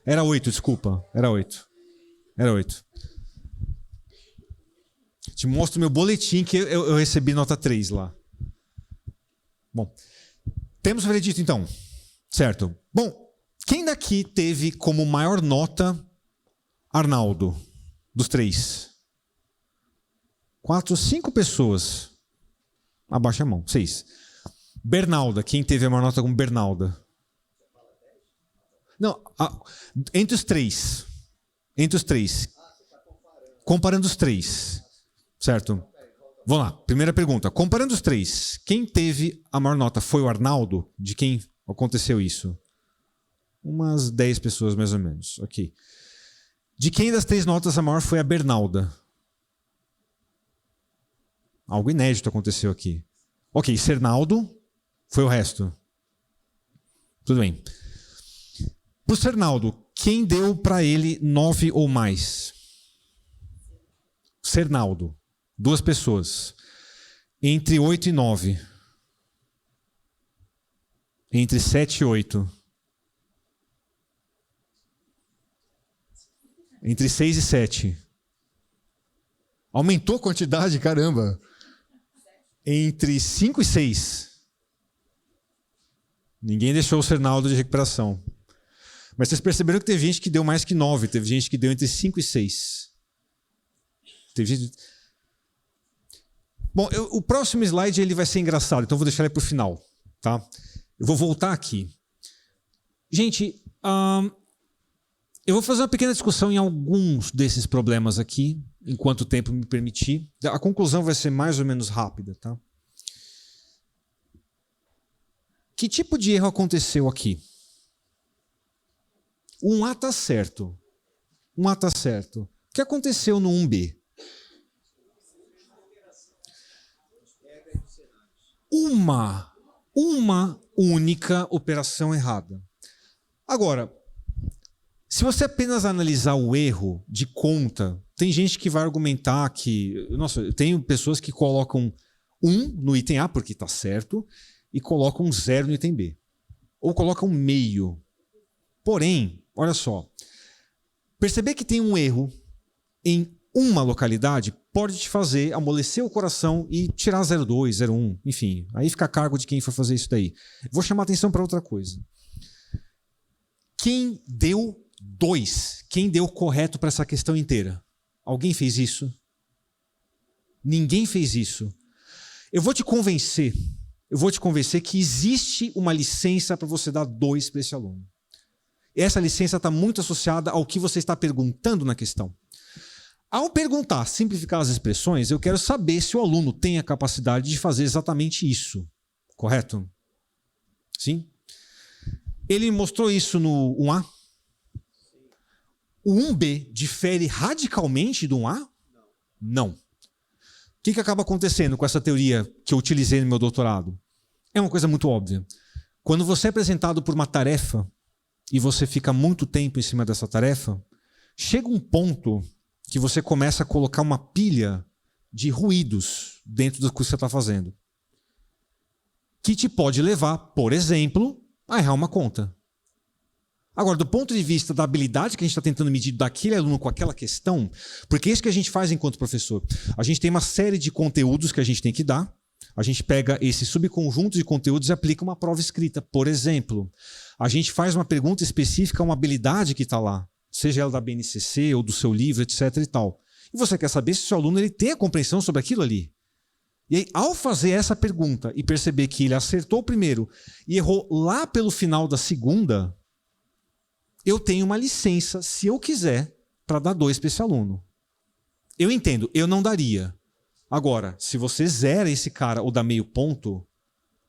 Era 8, desculpa. Era 8. Te mostro meu boletim que eu recebi nota 3 lá. Bom, temos o veredito então. Certo. Bom, quem daqui teve como maior nota Arnaldo? Dos 3? 4, 5 pessoas. Abaixa a mão. 6. Bernalda. Quem teve a maior nota como Bernalda? Não, entre os 3. Entre os 3. Comparando os 3. Certo? Vamos lá. Primeira pergunta. Comparando os 3, quem teve a maior nota? Foi o Arnaldo? De quem aconteceu isso? Umas 10 pessoas, mais ou menos. Ok. De quem das 3 notas a maior foi a Bernalda? Algo inédito aconteceu aqui. Ok, Cernaldo foi o resto. Tudo bem. Para o Cernaldo, quem deu para ele 9 ou mais? Cernaldo. 2 pessoas. Entre 8 e 9. Entre 7 e 8. Entre 6 e 7. Aumentou a quantidade, caramba. Entre 5 e 6. Ninguém deixou o Cernaldo de recuperação. Mas vocês perceberam que teve gente que deu mais que 9. Teve gente que deu entre 5 e 6. Teve gente... Bom, o próximo slide ele vai ser engraçado, então eu vou deixar ele para o final. Tá? Eu vou voltar aqui. Gente, eu vou fazer uma pequena discussão em alguns desses problemas aqui, enquanto o tempo me permitir. A conclusão vai ser mais ou menos rápida. Tá? Que tipo de erro aconteceu aqui? Um A está certo. Um A está certo. O que aconteceu no 1B? Uma única operação errada. Agora, se você apenas analisar o erro de conta, tem gente que vai argumentar que... Nossa, eu tenho pessoas que colocam 1 no item A, porque está certo, e colocam 0 no item B. Ou colocam meio. Porém, olha só, perceber que tem um erro em uma localidade pode te fazer amolecer o coração e tirar 0,2, 0,1, enfim. Aí fica a cargo de quem for fazer isso daí. Vou chamar atenção para outra coisa. Quem deu 2? Quem deu correto para essa questão inteira? Alguém fez isso? Ninguém fez isso. Eu vou te convencer que existe uma licença para você dar 2 para esse aluno. Essa licença está muito associada ao que você está perguntando na questão. Ao perguntar, simplificar as expressões, eu quero saber se o aluno tem a capacidade de fazer exatamente isso. Correto? Sim? Ele mostrou isso no 1A? O 1B difere radicalmente do 1A? Não. O que acaba acontecendo com essa teoria que eu utilizei no meu doutorado? É uma coisa muito óbvia. Quando você é apresentado por uma tarefa e você fica muito tempo em cima dessa tarefa, chega um ponto que você começa a colocar uma pilha de ruídos dentro do que você está fazendo, que te pode levar, por exemplo, a errar uma conta. Agora, do ponto de vista da habilidade que a gente está tentando medir daquele aluno com aquela questão, porque é isso que a gente faz enquanto professor. A gente tem uma série de conteúdos que a gente tem que dar, a gente pega esse subconjunto de conteúdos e aplica uma prova escrita. Por exemplo, a gente faz uma pergunta específica a uma habilidade que está lá, seja ela da BNCC ou do seu livro, etc. e tal. E você quer saber se o seu aluno ele tem a compreensão sobre aquilo ali. E aí, ao fazer essa pergunta e perceber que ele acertou o primeiro e errou lá pelo final da segunda, eu tenho uma licença, se eu quiser, para dar 2 para esse aluno. Eu entendo, eu não daria. Agora, se você zera esse cara ou dá meio ponto,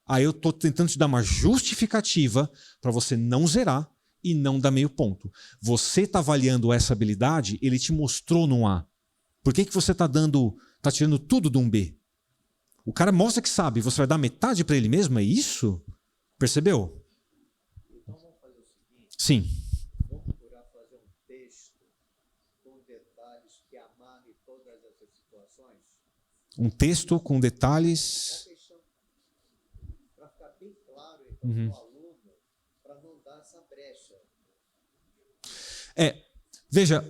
aí eu estou tentando te dar uma justificativa para você não zerar e não dar meio ponto. Você está avaliando essa habilidade, ele te mostrou num A. Por que você está tirando tudo de um B? O cara mostra que sabe, você vai dar metade para ele mesmo? É isso? Percebeu? Então vamos fazer o seguinte. Sim. Vamos procurar fazer um texto com detalhes que amarre todas essas situações. Um texto com detalhes. Para ficar bem claro então, para o aluno, para não dar essa brecha. Veja,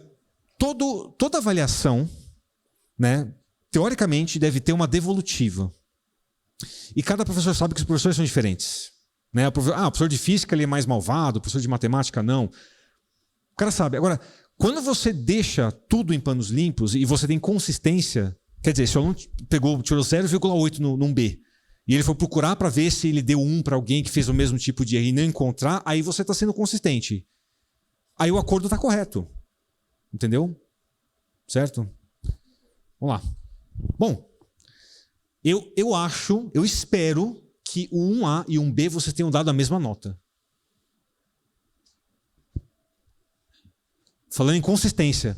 toda avaliação, né, teoricamente deve ter uma devolutiva. E cada professor sabe que os professores são diferentes. Né? O professor de física ele é mais malvado, o professor de matemática não. O cara sabe. Agora, quando você deixa tudo em panos limpos e você tem consistência, quer dizer, se o aluno tirou 0,8 num B, e ele foi procurar para ver se ele deu 1 para alguém que fez o mesmo tipo de erro e não encontrar, aí você está sendo consistente. Aí o acordo está correto. Entendeu? Certo? Vamos lá. Bom, eu espero que o 1A e o 1B vocês tenham dado a mesma nota. Falando em consistência.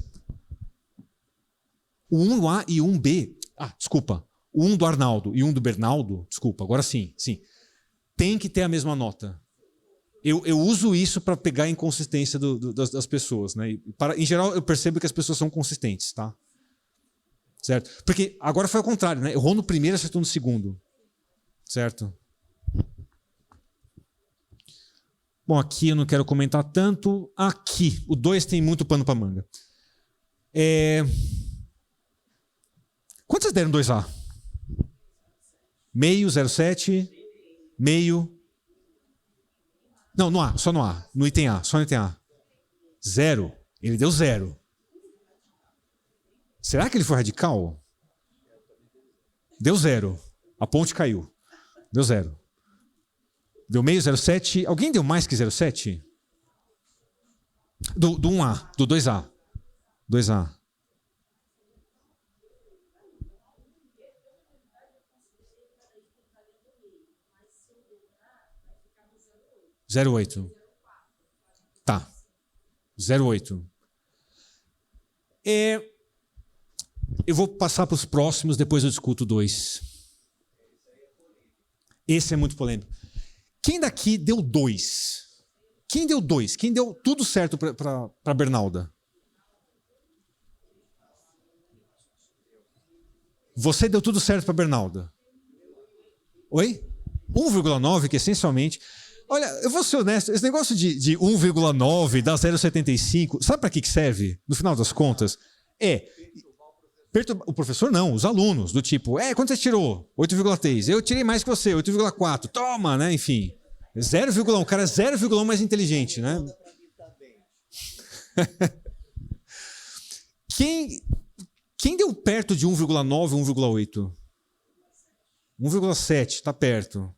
O 1A e o 1B... desculpa. O 1 do Arnaldo e o 1 do Bernaldo... Desculpa, agora sim. Tem que ter a mesma nota. Eu uso isso para pegar a inconsistência das pessoas. Né? Em geral, eu percebo que as pessoas são consistentes. Tá? Certo? Porque agora foi ao contrário. Né? Errou no primeiro e acertou no segundo. Certo? Bom, aqui eu não quero comentar tanto. Aqui, o 2 tem muito pano para manga. Quantos vocês deram 2A? Meio, 0,7, meio. Não, no A, só no A. No item A, só no item A. 0. Ele deu 0. Será que ele foi radical? Deu 0. A ponte caiu. Deu 0. Deu meio, 0,7. Alguém deu mais que 0,7? Do 1A, do 2A. 2A. Zero 8. Tá. 0,8. Eu vou passar para os próximos, depois eu discuto 2. Esse é muito polêmico. Quem daqui deu 2? Quem deu 2? Quem deu tudo certo para Bernalda? Você deu tudo certo para Bernalda? Oi? 1,9, que essencialmente... Olha, eu vou ser honesto, esse negócio de 1,9 dá 0,75, sabe para que serve, no final das contas? O professor não, os alunos, do tipo, quanto você tirou? 8,3. Eu tirei mais que você, 8,4. Toma, né? Enfim. 0,1. O cara é 0,1 mais inteligente, né? Quem deu perto de 1,9 ou 1,8? 1,7, tá perto.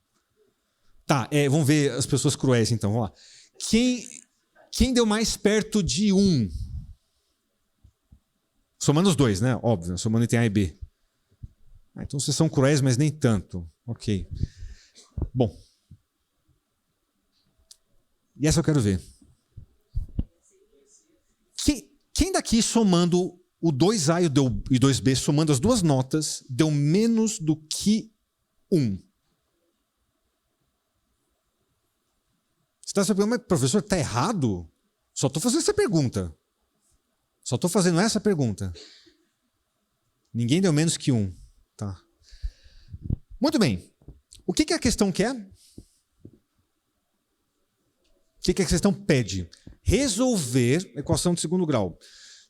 Tá, vamos ver as pessoas cruéis então, vamos lá. Quem deu mais perto de 1? Somando os dois, né? Óbvio, somando item A e B. Então vocês são cruéis, mas nem tanto. Ok. Bom. E essa eu quero ver. Quem daqui somando o 2A e o 2B, somando as duas notas, deu menos do que 1? Você está se perguntando, mas professor, está errado? Só estou fazendo essa pergunta. Só estou fazendo essa pergunta. Ninguém deu menos que 1. Tá. Muito bem. O que a questão quer? O que a questão pede? Resolver a equação de segundo grau.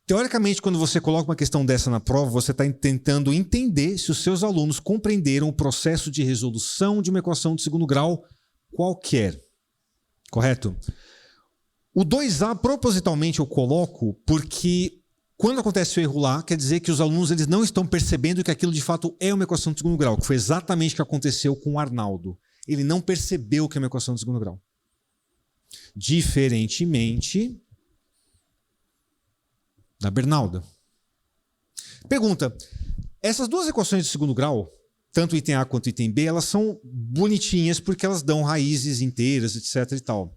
Teoricamente, quando você coloca uma questão dessa na prova, você está tentando entender se os seus alunos compreenderam o processo de resolução de uma equação de segundo grau qualquer. Correto? O 2A, propositalmente, eu coloco porque Quando acontece o erro lá, quer dizer que os alunos eles não estão percebendo que aquilo de fato é uma equação de segundo grau, que foi exatamente o que aconteceu com o Arnaldo. Ele não percebeu que é uma equação de segundo grau. Diferentemente da Bernalda. Pergunta, essas duas equações de segundo grau, tanto o item A quanto o item B, elas são bonitinhas porque elas dão raízes inteiras, etc e tal.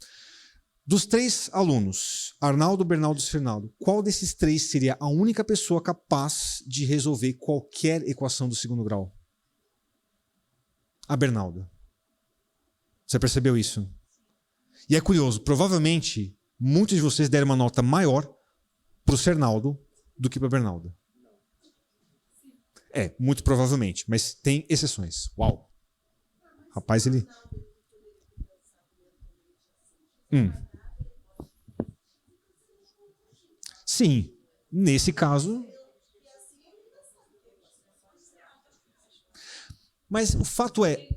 Dos 3 alunos, Arnaldo, Bernaldo e Fernaldo, qual desses 3 seria a única pessoa capaz de resolver qualquer equação do segundo grau? A Bernalda. Você percebeu isso? E é curioso, provavelmente muitos de vocês deram uma nota maior para o Fernaldo do que para a Bernalda. Muito provavelmente, mas tem exceções. Uau! Rapaz, ele... Sim, nesse caso... Mas o fato é...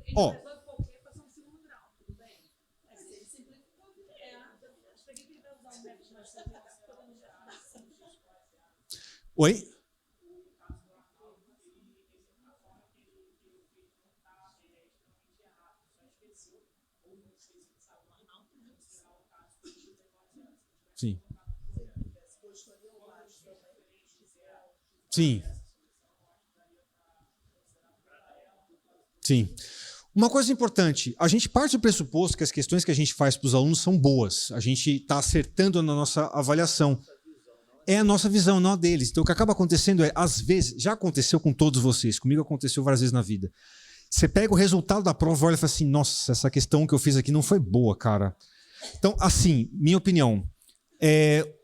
Oi? Sim. Sim. Sim. Uma coisa importante, a gente parte do pressuposto que as questões que a gente faz para os alunos são boas. A gente está acertando na nossa avaliação. É a nossa visão, não a deles. Então o que acaba acontecendo é, às vezes, já aconteceu com todos vocês, comigo aconteceu várias vezes na vida. Você pega o resultado da prova, olha e fala assim, nossa, essa questão que eu fiz aqui não foi boa, cara. Então, assim, minha opinião,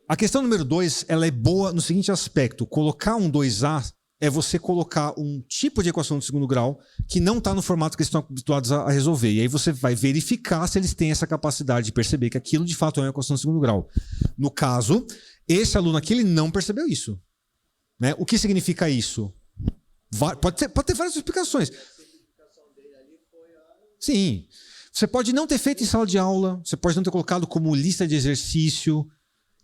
a questão número 2, ela é boa no seguinte aspecto, colocar um 2A é você colocar um tipo de equação de segundo grau que não está no formato que eles estão habituados a resolver. E aí você vai verificar se eles têm essa capacidade de perceber que aquilo de fato é uma equação de segundo grau. No caso, esse aluno aqui ele não percebeu isso. Né? O que significa isso? Pode ter várias explicações. Sim. Você pode não ter feito em sala de aula, você pode não ter colocado como lista de exercício.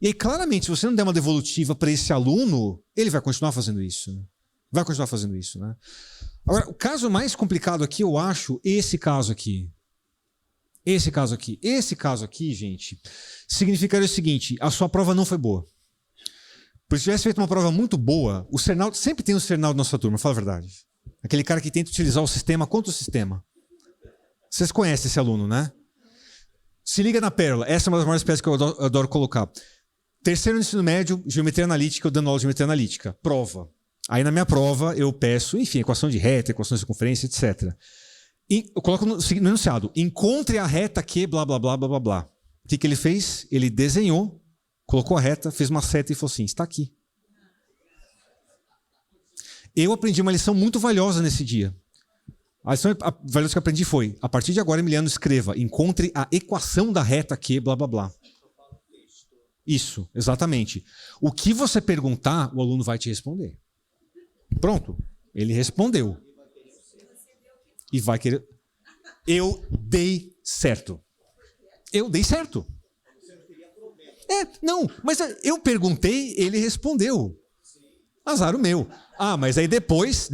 E aí, claramente, se você não der uma devolutiva para esse aluno, ele vai continuar fazendo isso. Vai continuar fazendo isso, né? Agora, o caso mais complicado aqui, eu acho, esse caso aqui. Esse caso aqui. Esse caso aqui, gente, significaria o seguinte, a sua prova não foi boa. Porque se tivesse feito uma prova muito boa, o Cernaldo, sempre tem o Cernaldo na sua turma, fala a verdade. Aquele cara que tenta utilizar o sistema contra o sistema. Vocês conhecem esse aluno, né? Se liga na pérola. Essa é uma das maiores peças que eu adoro colocar. Terceiro no ensino médio, geometria analítica, eu dando aula de geometria analítica. Prova. Aí na minha prova eu peço, enfim, equação de reta, equação de circunferência, etc. E eu coloco no enunciado, encontre a reta que blá, blá, blá, blá, blá, blá. O que ele fez? Ele desenhou, colocou a reta, fez uma seta e falou assim, está aqui. Eu aprendi uma lição muito valiosa nesse dia. A lição valiosa que eu aprendi foi, a partir de agora, Emiliano, escreva, encontre a equação da reta que blá, blá, blá. Isso, exatamente. O que você perguntar, o aluno vai te responder. Pronto, ele respondeu. E vai querer... Eu dei certo. Eu dei certo. Não, mas eu perguntei, ele respondeu. Azar o meu. Ah, mas aí depois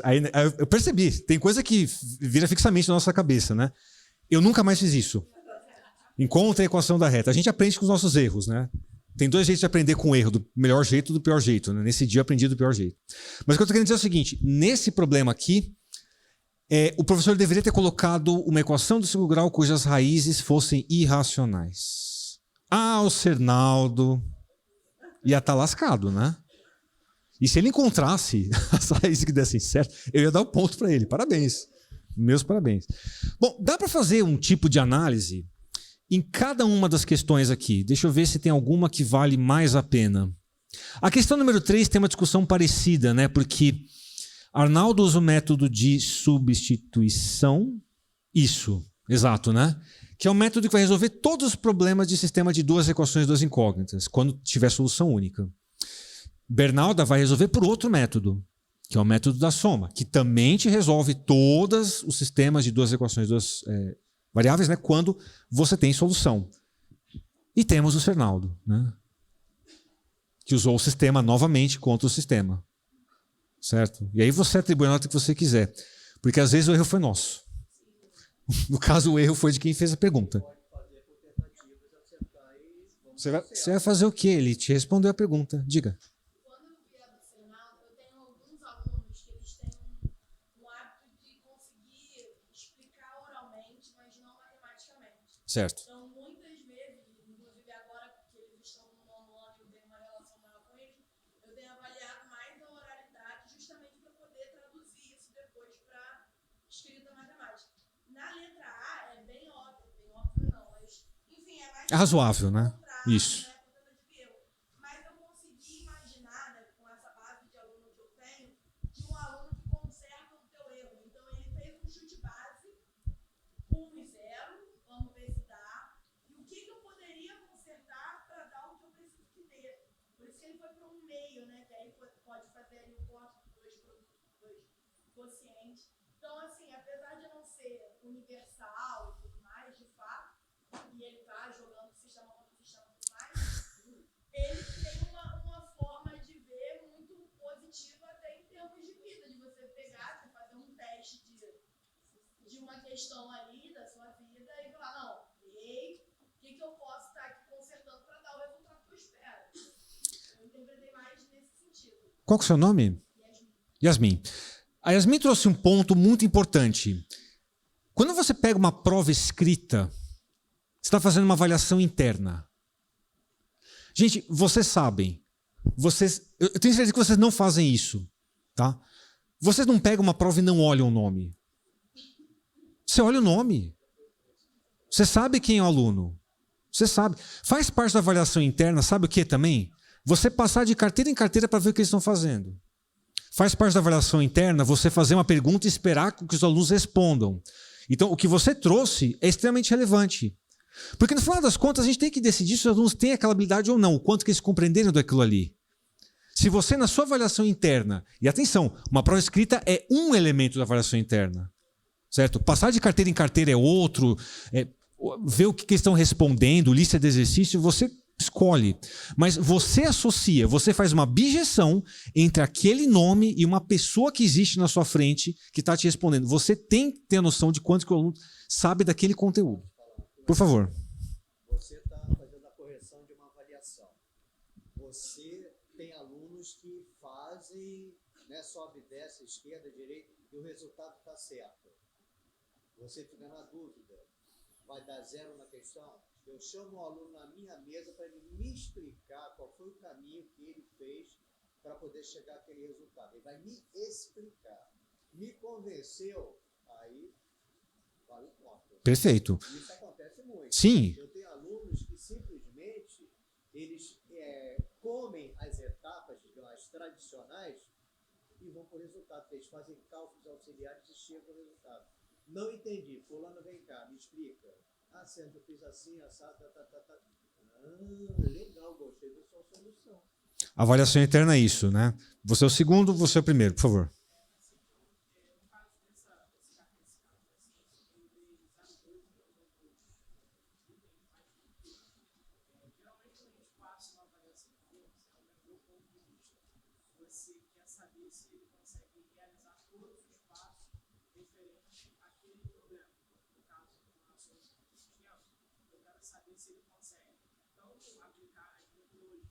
aí eu percebi. Tem coisa que vira fixamente na nossa cabeça, né? Eu nunca mais fiz isso. Encontre a equação da reta. A gente aprende com os nossos erros, né? Tem 2 jeitos de aprender com o erro, do melhor jeito e do pior jeito. Né? Nesse dia eu aprendi do pior jeito. Mas o que eu estou querendo dizer é o seguinte, nesse problema aqui, o professor deveria ter colocado uma equação do segundo grau cujas raízes fossem irracionais. Ah, o Cernaldo ia estar lascado, né? E se ele encontrasse as raízes que dessem certo, eu ia dar o ponto para ele. Parabéns. Meus parabéns. Bom, dá para fazer um tipo de análise em cada uma das questões aqui. Deixa eu ver se tem alguma que vale mais a pena. A questão número 3 tem uma discussão parecida, né? Porque Arnaldo usa o método de substituição. Isso, exato, né? Que é o método que vai resolver todos os problemas de sistema de 2 equações, 2 incógnitas, quando tiver solução única. Bernalda vai resolver por outro método, que é o método da soma, que também te resolve todos os sistemas de 2 equações, 2 variáveis, né, quando você tem solução. E temos o Cernaldo, né, que usou o sistema novamente contra o sistema. Certo? E aí você atribui a nota que você quiser. Porque às vezes o erro foi nosso. No caso, o erro foi de quem fez a pergunta. Você vai fazer o quê? Ele te respondeu a pergunta. Diga. Quando eu vier do Senado, eu tenho alguns alunos que eles têm um hábito de conseguir explicar oralmente, mas não matematicamente. Certo. Então, muitas vezes, inclusive agora que eles estão no nono ano e eu tenho uma relação maior com eles, eu tenho avaliado mais a oralidade justamente para poder traduzir isso depois para escrita matemática. Na letra A é bem óbvio não, mas enfim, é mais É razoável, né? Isso. Mas eu consegui imaginar, né, com essa base de aluno que eu tenho, de um aluno que conserta o teu erro. Então ele fez um chute base, 1 e 0, vamos ver se dá. E o que eu poderia consertar para dar o que eu preciso que dê. Por isso que ele foi para um meio, né, que aí pode fazer ali o corte dos dois quocientes. Então, assim, apesar de não ser universal e tudo mais, de fato, e ele está jogando o sistema contra o sistema e tudo mais, ele tem uma forma de ver muito positiva até em termos de vida, de você pegar, de fazer um teste de uma questão ali da sua vida e falar, não, ei, o que eu posso estar aqui consertando para dar o resultado que eu espero? Eu interpretei mais nesse sentido. Qual que é o seu nome? Yasmin. A Yasmin trouxe um ponto muito importante. Quando você pega uma prova escrita, você está fazendo uma avaliação interna. Gente, vocês sabem. Eu tenho certeza que vocês não fazem isso. Tá? Vocês não pegam uma prova e não olham o nome. Você olha o nome. Você sabe quem é o aluno. Você sabe. Faz parte da avaliação interna, sabe o que também? Você passar de carteira em carteira para ver o que eles estão fazendo. Faz parte da avaliação interna você fazer uma pergunta e esperar que os alunos respondam. Então, o que você trouxe é extremamente relevante. Porque, no final das contas, a gente tem que decidir se os alunos têm aquela habilidade ou não, o quanto que eles compreenderam daquilo ali. Se você, na sua avaliação interna, e atenção, uma prova escrita é um elemento da avaliação interna, certo? Passar de carteira em carteira é outro, ver o que eles estão respondendo, lista de exercício, você escolhe. Mas você associa, você faz uma bijeção entre aquele nome e uma pessoa que existe na sua frente que está te respondendo. Você tem que ter a noção de quanto que o aluno sabe daquele conteúdo. Por favor. Você está fazendo a correção de uma avaliação. Você tem alunos que fazem, né, sobe, desce, esquerda, direita, e o resultado está certo. Você fica na dúvida. Vai dar 0 na questão? Eu chamo o aluno na minha mesa para ele me explicar qual foi o caminho que ele fez para poder chegar àquele resultado. Ele vai me explicar. Me convenceu, aí vai o ponto. Perfeito. Isso acontece muito. Sim. Eu tenho alunos que simplesmente eles comem as etapas as tradicionais e vão para o resultado. Eles fazem cálculos auxiliares e chegam ao resultado. Não entendi. Fulano, vem cá, me explica. Ah, Sandro, eu fiz assim, assado, legal, gostei da sua solução. Avaliação interna é isso, né? Você é o segundo, você é o primeiro, por favor. Você quer saber se ele consegue realizar todos os passos referentes àquele problema. No caso, na solução do sistema, eu quero saber se ele consegue tanto aplicar as metodologias,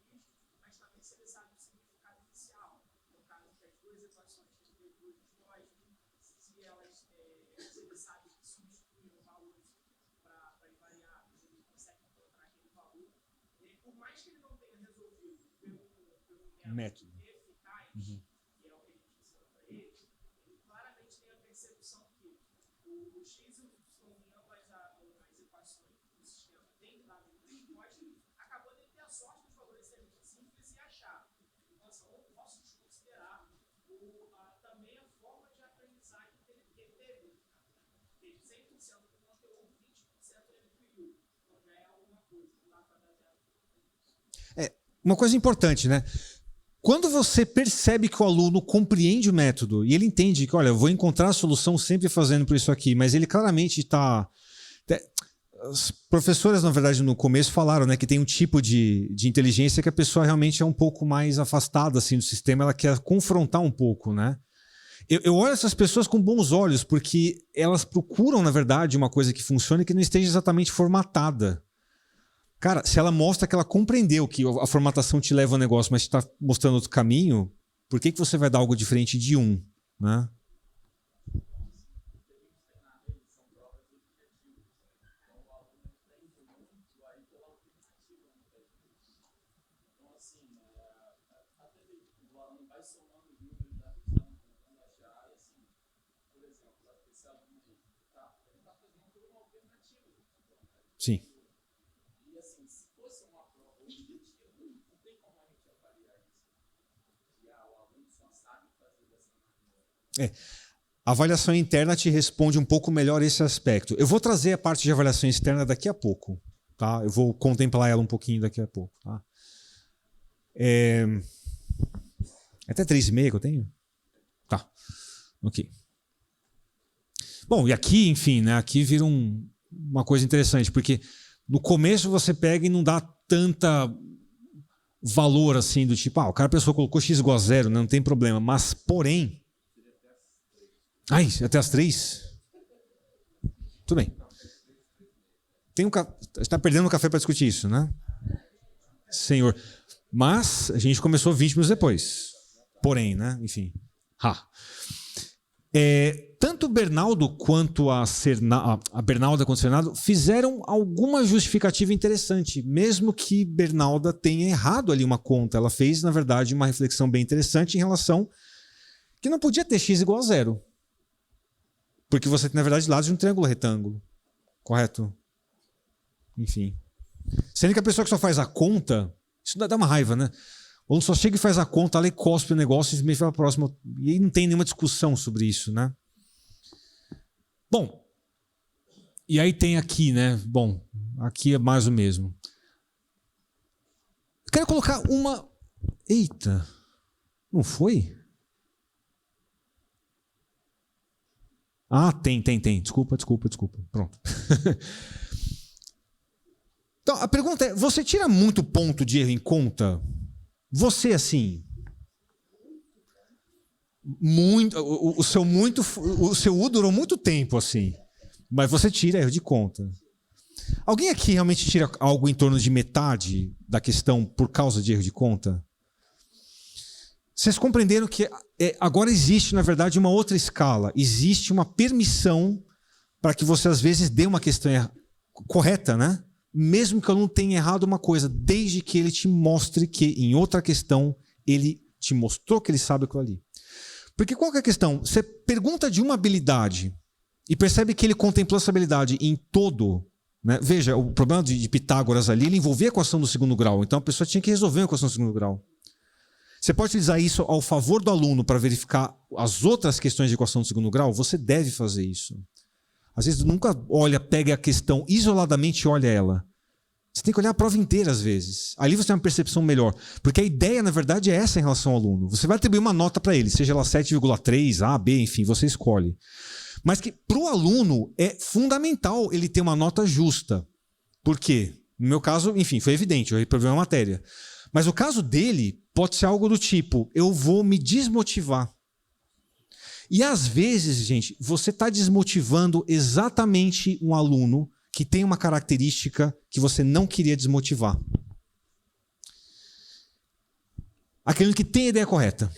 mas também se ele sabe o significado inicial. No caso, que as duas equações que ele duas se ele sabe que substituem valores para variáveis, ele consegue encontrar aquele valor. E por mais que ele não tenha resolvido pelo método Uhum. que é o que a gente ensina para ele, ele claramente tem a percepção que o x e o y em ambas as equações do sistema tem dado resposta, acabou de ter a sorte de favorecer simples e achar. Então, assim, eu posso desconsiderar também a forma de aprendizagem que ele teve. Teve 100% do conteúdo, 20% ele adquiriu. Então já é alguma coisa, não dá para dar zero. Uma coisa importante, né? Quando você percebe que o aluno compreende o método e ele entende que, olha, eu vou encontrar a solução sempre fazendo por isso aqui, mas ele claramente está... As professoras, na verdade, no começo falaram, né, que tem um tipo de inteligência que a pessoa realmente é um pouco mais afastada assim, do sistema, ela quer confrontar um pouco, né? Eu olho essas pessoas com bons olhos, porque elas procuram, na verdade, uma coisa que funcione e que não esteja exatamente formatada. Cara, se ela mostra que ela compreendeu que a formatação te leva ao negócio, mas está mostrando outro caminho, por que você vai dar algo diferente de um, né? Sim. E assim, se fosse uma prova objetiva, não tem como a gente avaliar isso. E o aluno só sabe fazer dessa maneira. A avaliação interna te responde um pouco melhor esse aspecto. Eu vou trazer a parte de avaliação externa daqui a pouco, tá? Eu vou contemplar ela um pouquinho daqui a pouco, tá? Até 3,5 que eu tenho? Tá. Ok. Bom, e aqui, enfim, né? Aqui vira uma coisa interessante, porque no começo você pega e não dá tanta valor assim, do tipo, o cara, a pessoa colocou x igual a 0, né? Não tem problema. Mas, porém... Ai, até as 3? Tudo bem. Você está perdendo o café para discutir isso, né? Senhor. Mas a gente começou 20 minutos depois. Porém, né? Enfim. Tanto o Bernaldo quanto a Bernalda quanto o Fernando fizeram alguma justificativa interessante, mesmo que Bernalda tenha errado ali uma conta. Ela fez, na verdade, uma reflexão bem interessante em relação que não podia ter x igual a 0. Porque você tem, na verdade, lados de um triângulo retângulo. Correto? Enfim. Sendo que a pessoa que só faz a conta, isso dá uma raiva, né? Ou só chega e faz a conta, ela cospe o negócio e vai para a próxima. E aí não tem nenhuma discussão sobre isso, né? Bom, e aí tem aqui, né? Bom, aqui é mais o mesmo. Quero colocar uma... Eita, não foi? Tem. Desculpa. Pronto. Então, a pergunta é, você tira muito ponto de erro em conta? Você, assim... O seu U durou muito tempo, assim. Mas você tira erro de conta. Alguém aqui realmente tira algo em torno de metade da questão por causa de erro de conta? Vocês compreenderam que agora existe, na verdade, uma outra escala. Existe uma permissão para que você, às vezes, dê uma questão correta, né? Mesmo que eu não tenha errado uma coisa, desde que ele te mostre que, em outra questão, ele te mostrou que ele sabe aquilo ali. Porque qual que é a questão? Você pergunta de uma habilidade e percebe que ele contemplou essa habilidade em todo, né? Veja, o problema de Pitágoras ali, ele envolvia a equação do segundo grau. Então a pessoa tinha que resolver a equação do segundo grau. Você pode utilizar isso ao favor do aluno para verificar as outras questões de equação do segundo grau? Você deve fazer isso. Às vezes nunca pega a questão isoladamente e olha ela. Você tem que olhar a prova inteira às vezes. Ali você tem uma percepção melhor. Porque a ideia, na verdade, é essa em relação ao aluno. Você vai atribuir uma nota para ele, seja ela 7,3, A, B, enfim, você escolhe. Mas que para o aluno é fundamental ele ter uma nota justa. Por quê? No meu caso, enfim, foi evidente, eu reprovei uma matéria. Mas o caso dele pode ser algo do tipo, eu vou me desmotivar. E às vezes, gente, você está desmotivando exatamente um aluno que tem uma característica que você não queria desmotivar. Aquele que tem a ideia correta.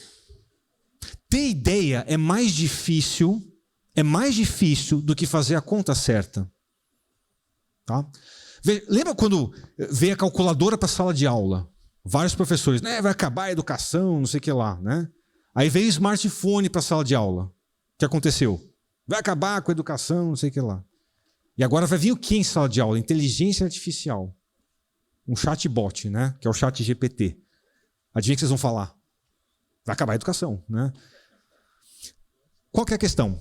Ter ideia é mais difícil do que fazer a conta certa. Tá? Lembra quando veio a calculadora para a sala de aula? Vários professores, né? Vai acabar a educação, não sei o que lá, né? Aí veio o smartphone para a sala de aula. O que aconteceu? Vai acabar com a educação, não sei o que lá. E agora vai vir o que em sala de aula? Inteligência artificial. Um chatbot, né? Que é o chat GPT. Adivinha o que vocês vão falar? Vai acabar a educação, né? Qual que é a questão?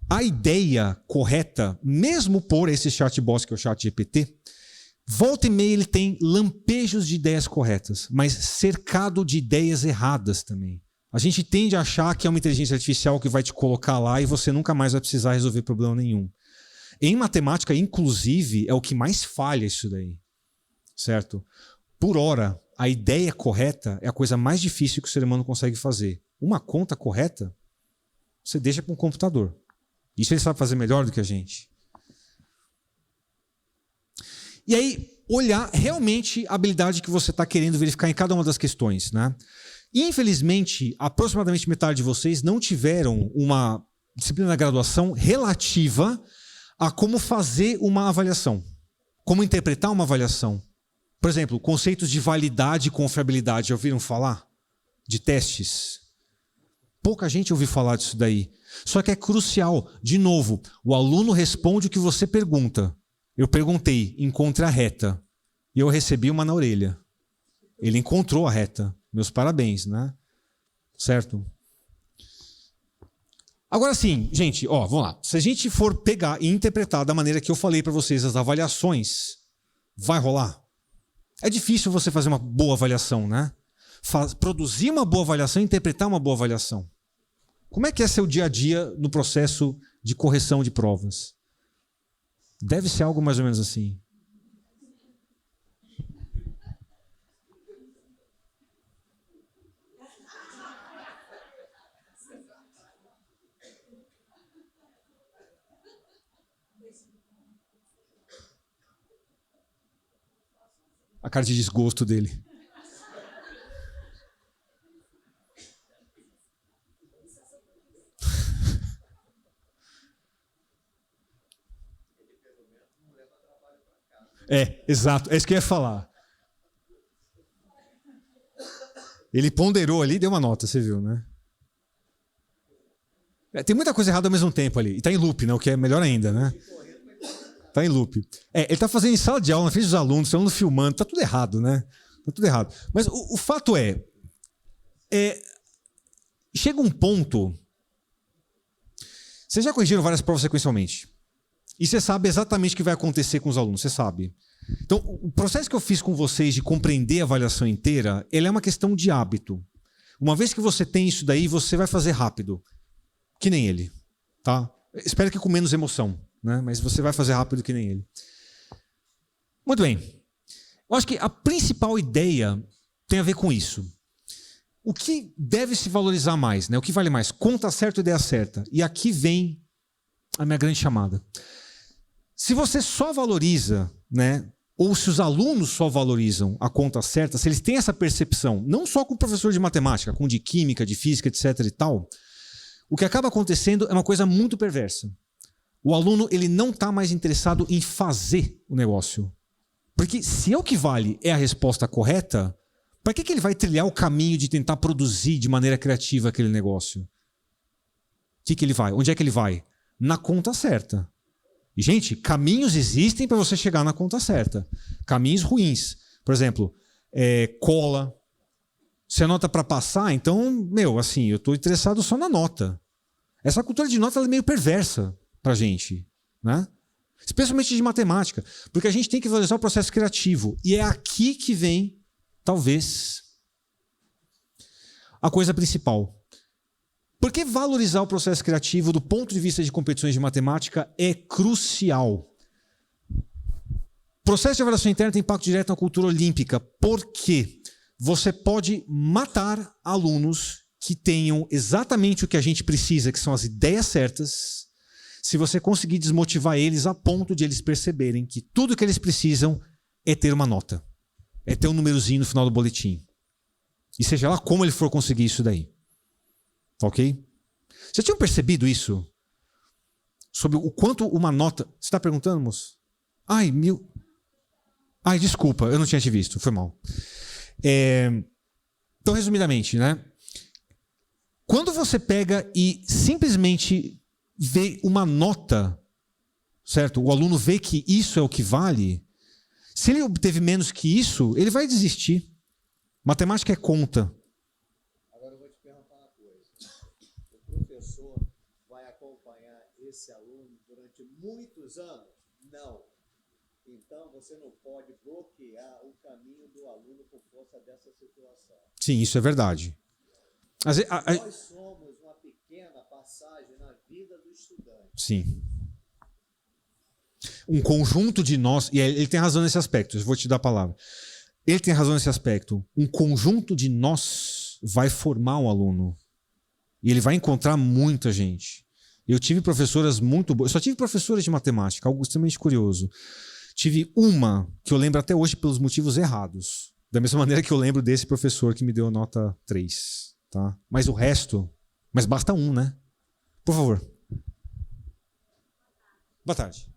A ideia correta, mesmo por esse chatbot que é o chat GPT, volta e meia ele tem lampejos de ideias corretas, mas cercado de ideias erradas também. A gente tende a achar que é uma inteligência artificial que vai te colocar lá e você nunca mais vai precisar resolver problema nenhum. Em matemática, inclusive, é o que mais falha isso daí. Certo? Por hora, a ideia correta é a coisa mais difícil que o ser humano consegue fazer. Uma conta correta, você deixa para um computador. Isso ele sabe fazer melhor do que a gente. E aí, olhar realmente a habilidade que você está querendo verificar em cada uma das questões, né? E, infelizmente, aproximadamente metade de vocês não tiveram uma disciplina da graduação relativa a como fazer uma avaliação, como interpretar uma avaliação. Por exemplo, conceitos de validade e confiabilidade, já ouviram falar? De testes. Pouca gente ouviu falar disso daí. Só que é crucial. De novo, o aluno responde o que você pergunta. Eu perguntei, encontre a reta. E eu recebi uma na orelha. Ele encontrou a reta. Meus parabéns, né? Certo? Agora sim, gente, ó, vamos lá. Se a gente for pegar e interpretar da maneira que eu falei para vocês as avaliações, vai rolar? É difícil você fazer uma boa avaliação, né? Produzir uma boa avaliação e interpretar uma boa avaliação. Como é que é seu dia a dia no processo de correção de provas? Deve ser algo mais ou menos assim. A cara de desgosto dele. É, exato. É isso que eu ia falar. Ele ponderou ali e deu uma nota, você viu, né? Tem muita coisa errada ao mesmo tempo ali. E tá em loop, né? O que é melhor ainda, né? Tá em loop. Ele tá fazendo em sala de aula, na frente dos alunos, aluno filmando, tá tudo errado, né? Tá tudo errado. Mas o fato chega um ponto. Vocês já corrigiram várias provas sequencialmente. E você sabe exatamente o que vai acontecer com os alunos, você sabe. Então, o processo que eu fiz com vocês de compreender a avaliação inteira, ele é uma questão de hábito. Uma vez que você tem isso daí, você vai fazer rápido. Que nem ele, tá? Espero que com menos emoção, né? Mas você vai fazer rápido que nem ele. Muito bem. Eu acho que a principal ideia tem a ver com isso. O que deve se valorizar mais, né? O que vale mais? Conta certa ou ideia certa? E aqui vem a minha grande chamada. Se você só valoriza, né? Ou se os alunos só valorizam a conta certa, se eles têm essa percepção, não só com o professor de matemática, com de química, de física, etc. e tal, o que acaba acontecendo é uma coisa muito perversa. O aluno ele não está mais interessado em fazer o negócio. Porque se é o que vale é a resposta correta, para que ele vai trilhar o caminho de tentar produzir de maneira criativa aquele negócio? O que ele vai? Onde é que ele vai? Na conta certa. E, gente, caminhos existem para você chegar na conta certa. Caminhos ruins. Por exemplo, cola. Se a nota para passar, então, eu estou interessado só na nota. Essa cultura de nota ela é meio perversa para a gente, né? Especialmente de matemática. Porque a gente tem que valorizar o processo criativo. E é aqui que vem, talvez, a coisa principal. Por que valorizar o processo criativo do ponto de vista de competições de matemática é crucial? O processo de avaliação interna tem impacto direto na cultura olímpica. Por quê? Você pode matar alunos que tenham exatamente o que a gente precisa, que são as ideias certas, se você conseguir desmotivar eles a ponto de eles perceberem que tudo que eles precisam é ter uma nota. É ter um númerozinho no final do boletim. E seja lá como ele for conseguir isso daí. Ok? Vocês tinham percebido isso? Sobre o quanto uma nota... Você está perguntando, moço? Ai, desculpa, eu não tinha te visto, foi mal. Então, resumidamente, né? Quando você pega e simplesmente vê uma nota, certo? O aluno vê que isso é o que vale. Se ele obteve menos que isso, ele vai desistir. Matemática é conta. Agora eu vou te perguntar uma coisa. O professor vai acompanhar esse aluno durante muitos anos? Não. Então você não pode bloquear o caminho do aluno por força dessa situação. Sim, isso é verdade. Nós somos uma pequena passagem na vida do estudante. Sim. um conjunto de nós, e ele tem razão nesse aspecto, eu vou te dar a palavra. Ele tem razão nesse aspecto. Um conjunto de nós vai formar um aluno. E ele vai encontrar muita gente. Eu tive professoras muito boas. Eu só tive professoras de matemática, algo extremamente curioso. Tive uma que eu lembro até hoje pelos motivos errados. Da mesma maneira que eu lembro desse professor que me deu nota 3. Tá? Mas o resto... Mas basta um, né? Por favor. Boa tarde.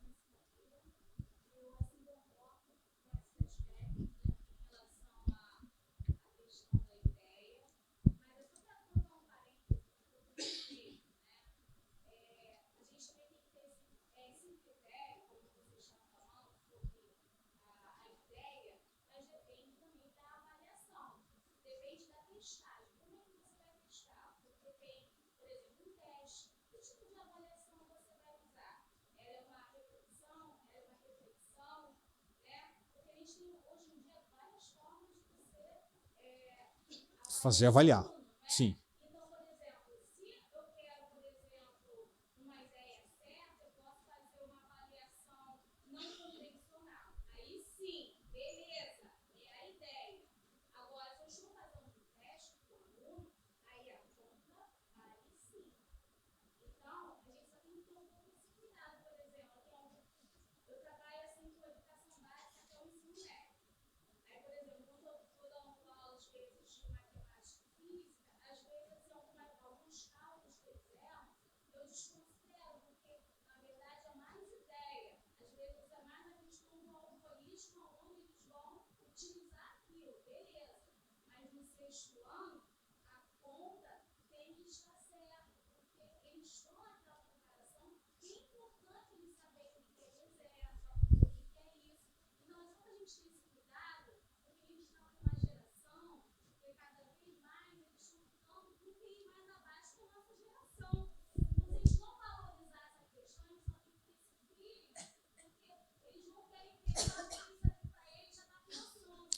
Fazer avaliar. Sim.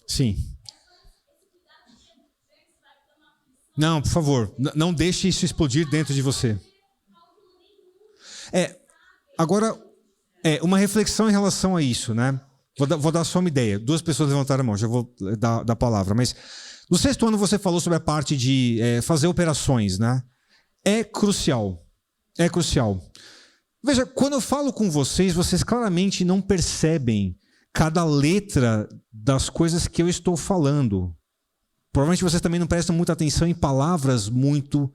Sim. Não, por favor, não deixe isso explodir dentro de você. Agora, uma reflexão em relação a isso, né? Vou dar só uma ideia. 2 pessoas levantaram a mão, já vou dar a palavra. Mas no 6º ano você falou sobre a parte de fazer operações, né? É crucial. É crucial. Veja, quando eu falo com vocês claramente não percebem cada letra das coisas que eu estou falando. Provavelmente vocês também não prestam muita atenção em palavras muito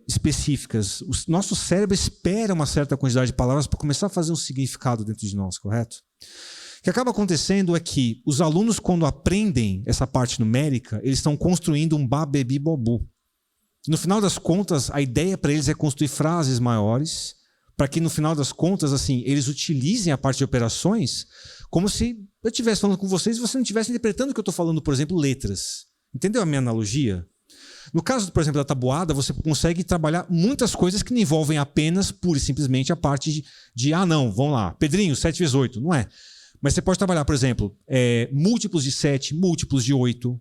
específicas. O nosso cérebro espera uma certa quantidade de palavras para começar a fazer um significado dentro de nós, correto? O que acaba acontecendo é que os alunos, quando aprendem essa parte numérica, eles estão construindo um babebi-bobu. No final das contas, a ideia para eles é construir frases maiores, para que no final das contas, assim, eles utilizem a parte de operações como se eu estivesse falando com vocês e você não estivesse interpretando o que eu estou falando, por exemplo, letras. Entendeu a minha analogia? No caso, por exemplo, da tabuada, você consegue trabalhar muitas coisas que não envolvem apenas, pura e simplesmente, a parte de não, vamos lá, Pedrinho, 7 vezes 8, não é? Mas você pode trabalhar, por exemplo, múltiplos de 7, múltiplos de 8.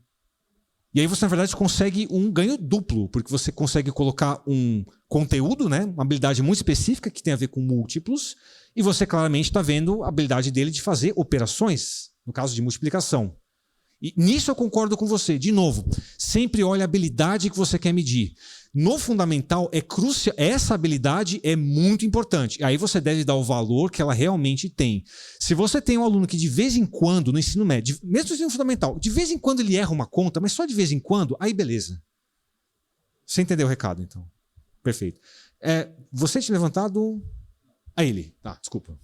E aí você, na verdade, consegue um ganho duplo, porque você consegue colocar um conteúdo, né, uma habilidade muito específica que tem a ver com múltiplos, e você claramente está vendo a habilidade dele de fazer operações, no caso de multiplicação. E nisso eu concordo com você. De novo, sempre olhe a habilidade que você quer medir. No fundamental, é crucial. Essa habilidade é muito importante. Aí você deve dar o valor que ela realmente tem. Se você tem um aluno que de vez em quando, no ensino médio, mesmo no ensino fundamental, de vez em quando ele erra uma conta, mas só de vez em quando, aí beleza. Você entendeu o recado, então? Perfeito. Você tinha levantado... A ele. Tá, desculpa.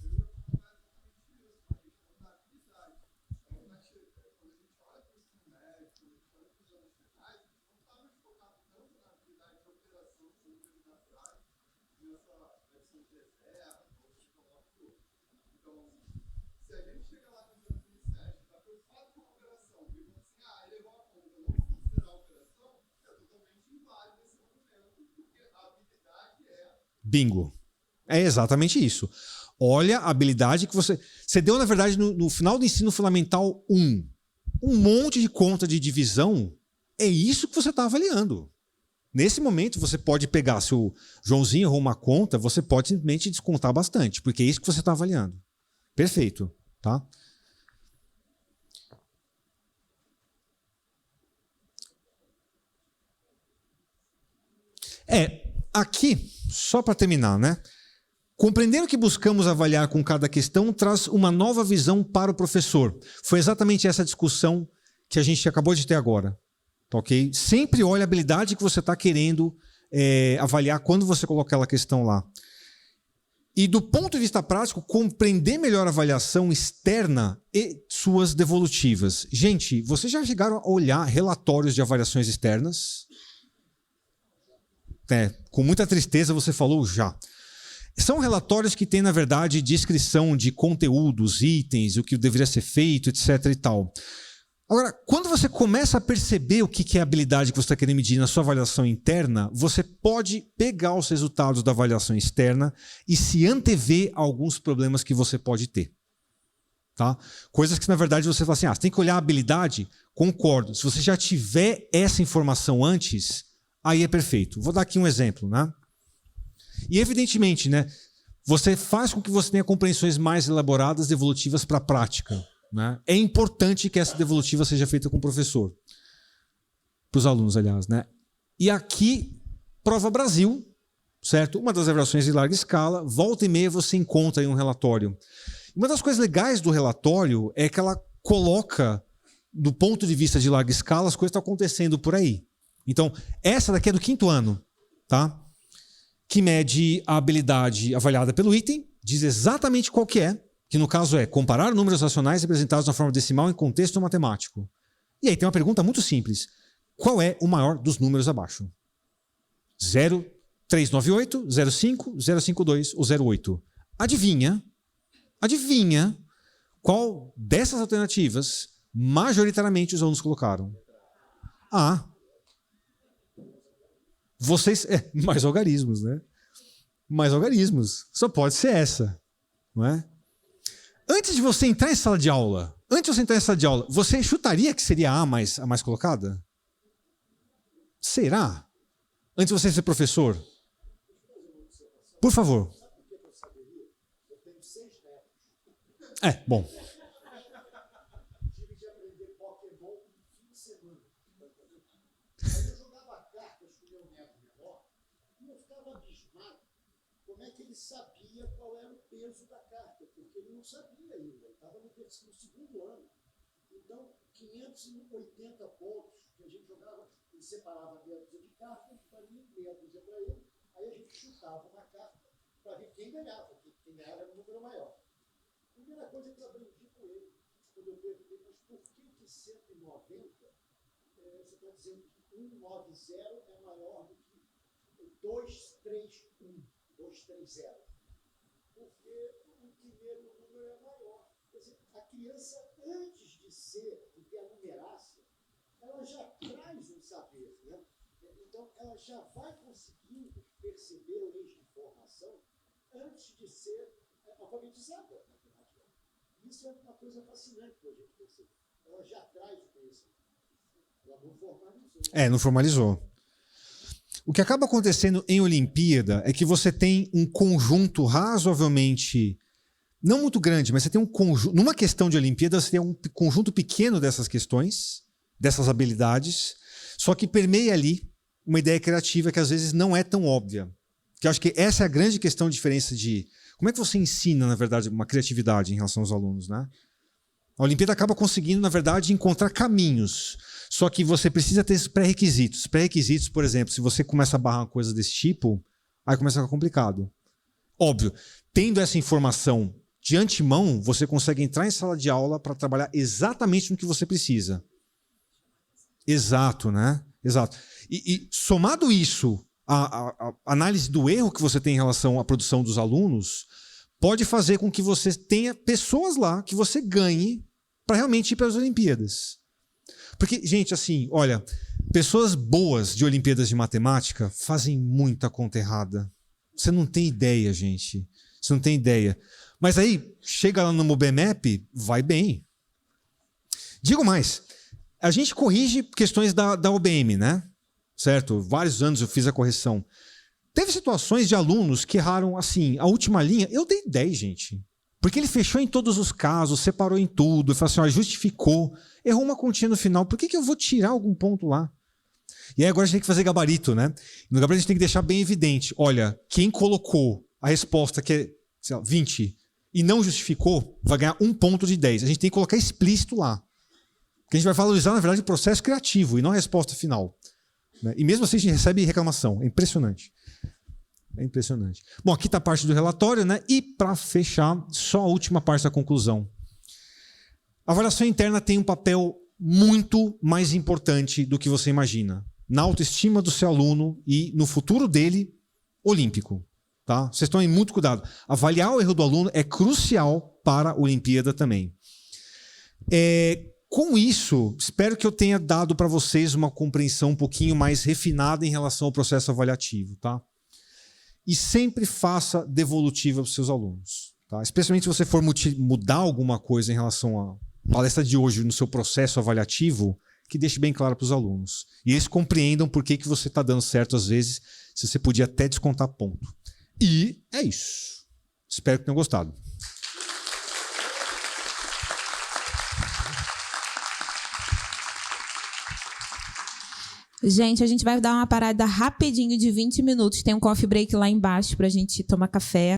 Bingo. É exatamente isso. Olha a habilidade que você... Você deu, na verdade, no final do ensino fundamental 1, um monte de conta de divisão. É isso que você está avaliando. Nesse momento, você pode pegar, se o Joãozinho errou uma conta, você pode simplesmente descontar bastante, porque é isso que você está avaliando. Perfeito, tá? Aqui, só para terminar, né? Compreender o que buscamos avaliar com cada questão traz uma nova visão para o professor. Foi exatamente essa discussão que a gente acabou de ter agora. Tá, ok? Sempre olhe a habilidade que você está querendo avaliar quando você coloca aquela questão lá. E do ponto de vista prático, compreender melhor a avaliação externa e suas devolutivas. Gente, vocês já chegaram a olhar relatórios de avaliações externas? Com muita tristeza você falou já. São relatórios que têm, na verdade, descrição de conteúdos, itens, o que deveria ser feito, etc. e tal. Agora, quando você começa a perceber o que é a habilidade que você está querendo medir na sua avaliação interna, você pode pegar os resultados da avaliação externa e se antever a alguns problemas que você pode ter. Tá? Coisas que, na verdade, você fala assim, você tem que olhar a habilidade, concordo. Se você já tiver essa informação antes, aí é perfeito. Vou dar aqui um exemplo, né? E, evidentemente, né, você faz com que você tenha compreensões mais elaboradas, devolutivas para a prática. Né? É importante que essa devolutiva seja feita com o professor. Para os alunos, aliás. Né? E aqui, Prova Brasil, certo? Uma das avaliações de larga escala, volta e meia você encontra aí um relatório. Uma das coisas legais do relatório é que ela coloca, do ponto de vista de larga escala, as coisas que estão acontecendo por aí. Então, essa daqui é do 5º ano, tá? Que mede a habilidade avaliada pelo item, diz exatamente qual que é, que no caso é comparar números racionais representados na forma decimal em contexto matemático. E aí tem uma pergunta muito simples. Qual é o maior dos números abaixo? 0,398, 0,5, 0,52 ou 0,8? Adivinha qual dessas alternativas majoritariamente os alunos colocaram? Vocês... mais algarismos, né? Mais algarismos. Só pode ser essa, não é? Antes de você entrar em sala de aula, você chutaria que seria a mais colocada? Será? Antes de você ser professor? Por favor. Bom. Tive que aprender Pokémon no fim de semana. Aí eu jogava cartas com meu neto menor e eu ficava abismado como é que ele sabia qual era o peso da carta, porque ele não sabia ainda, ele estava no 2º ano. Então, 580 pontos que a gente jogava, ele separava meia dúzia de cartas, para mim, meia dúzia para ele, aí a gente chutava uma carta para ver quem ganhava, porque quem ganhava era o número maior. A primeira coisa que eu aprendi com ele, quando eu perguntei, mas por que 190, você está dizendo que 190 é maior do que 231, 230? Porque o primeiro número é maior. Quer dizer, a criança, antes de ter a numerácia, ela já traz um saber, né? Então, ela já vai conseguindo perceber leis de informação antes de ser alfabetizada. Isso é uma coisa fascinante para a gente perceber. Ela já traz o conhecimento. Ela não formalizou. Não formalizou. O que acaba acontecendo em Olimpíada é que você tem um conjunto razoavelmente, não muito grande, mas você tem um conjunto. Numa questão de Olimpíada, você tem um conjunto pequeno dessas questões, dessas habilidades, só que permeia ali uma ideia criativa que às vezes não é tão óbvia. Que eu acho que essa é a grande questão de diferença de... Como é que você ensina, na verdade, uma criatividade em relação aos alunos, né? A Olimpíada acaba conseguindo, na verdade, encontrar caminhos. Só que você precisa ter esses pré-requisitos. Pré-requisitos, por exemplo, se você começa a barrar uma coisa desse tipo, aí começa a ficar complicado. Óbvio, tendo essa informação de antemão, você consegue entrar em sala de aula para trabalhar exatamente no que você precisa. Exato, né? Exato. E somado isso, a análise do erro que você tem em relação à produção dos alunos pode fazer com que você tenha pessoas lá que você ganhe para realmente ir para as Olimpíadas. Porque, gente, assim, olha, pessoas boas de Olimpíadas de Matemática fazem muita conta errada. Você não tem ideia, gente. Você não tem ideia. Mas aí, chega lá no MoBMap, vai bem. Digo mais, a gente corrige questões da OBM, né? Certo? Vários anos eu fiz a correção. Teve situações de alunos que erraram, assim, a última linha. Eu dei 10, gente. Porque ele fechou em todos os casos, separou em tudo, falou assim, ó, justificou, errou uma continha no final, por que eu vou tirar algum ponto lá? E aí agora a gente tem que fazer gabarito, né? No gabarito a gente tem que deixar bem evidente, olha, quem colocou a resposta que é, sei lá, 20 e não justificou, vai ganhar 1 ponto de 10. A gente tem que colocar explícito lá. Porque a gente vai valorizar, na verdade, o processo criativo e não a resposta final. Né? E mesmo assim a gente recebe reclamação. É impressionante. É impressionante. Bom, aqui está a parte do relatório, né? E para fechar, só a última parte da conclusão. A avaliação interna tem um papel muito mais importante do que você imagina. Na autoestima do seu aluno e no futuro dele olímpico. Tá? Vocês tomem muito cuidado. Avaliar o erro do aluno é crucial para a Olimpíada também. Com isso, espero que eu tenha dado para vocês uma compreensão um pouquinho mais refinada em relação ao processo avaliativo. Tá? E sempre faça devolutiva para os seus alunos. Tá? Especialmente se você for mudar alguma coisa em relação à palestra de hoje no seu processo avaliativo, que deixe bem claro para os alunos. E eles compreendam por que você está dando certo às vezes, se você podia até descontar ponto. E é isso. Espero que tenham gostado. Gente, a gente vai dar uma parada rapidinho de 20 minutos. Tem um coffee break lá embaixo para a gente tomar café.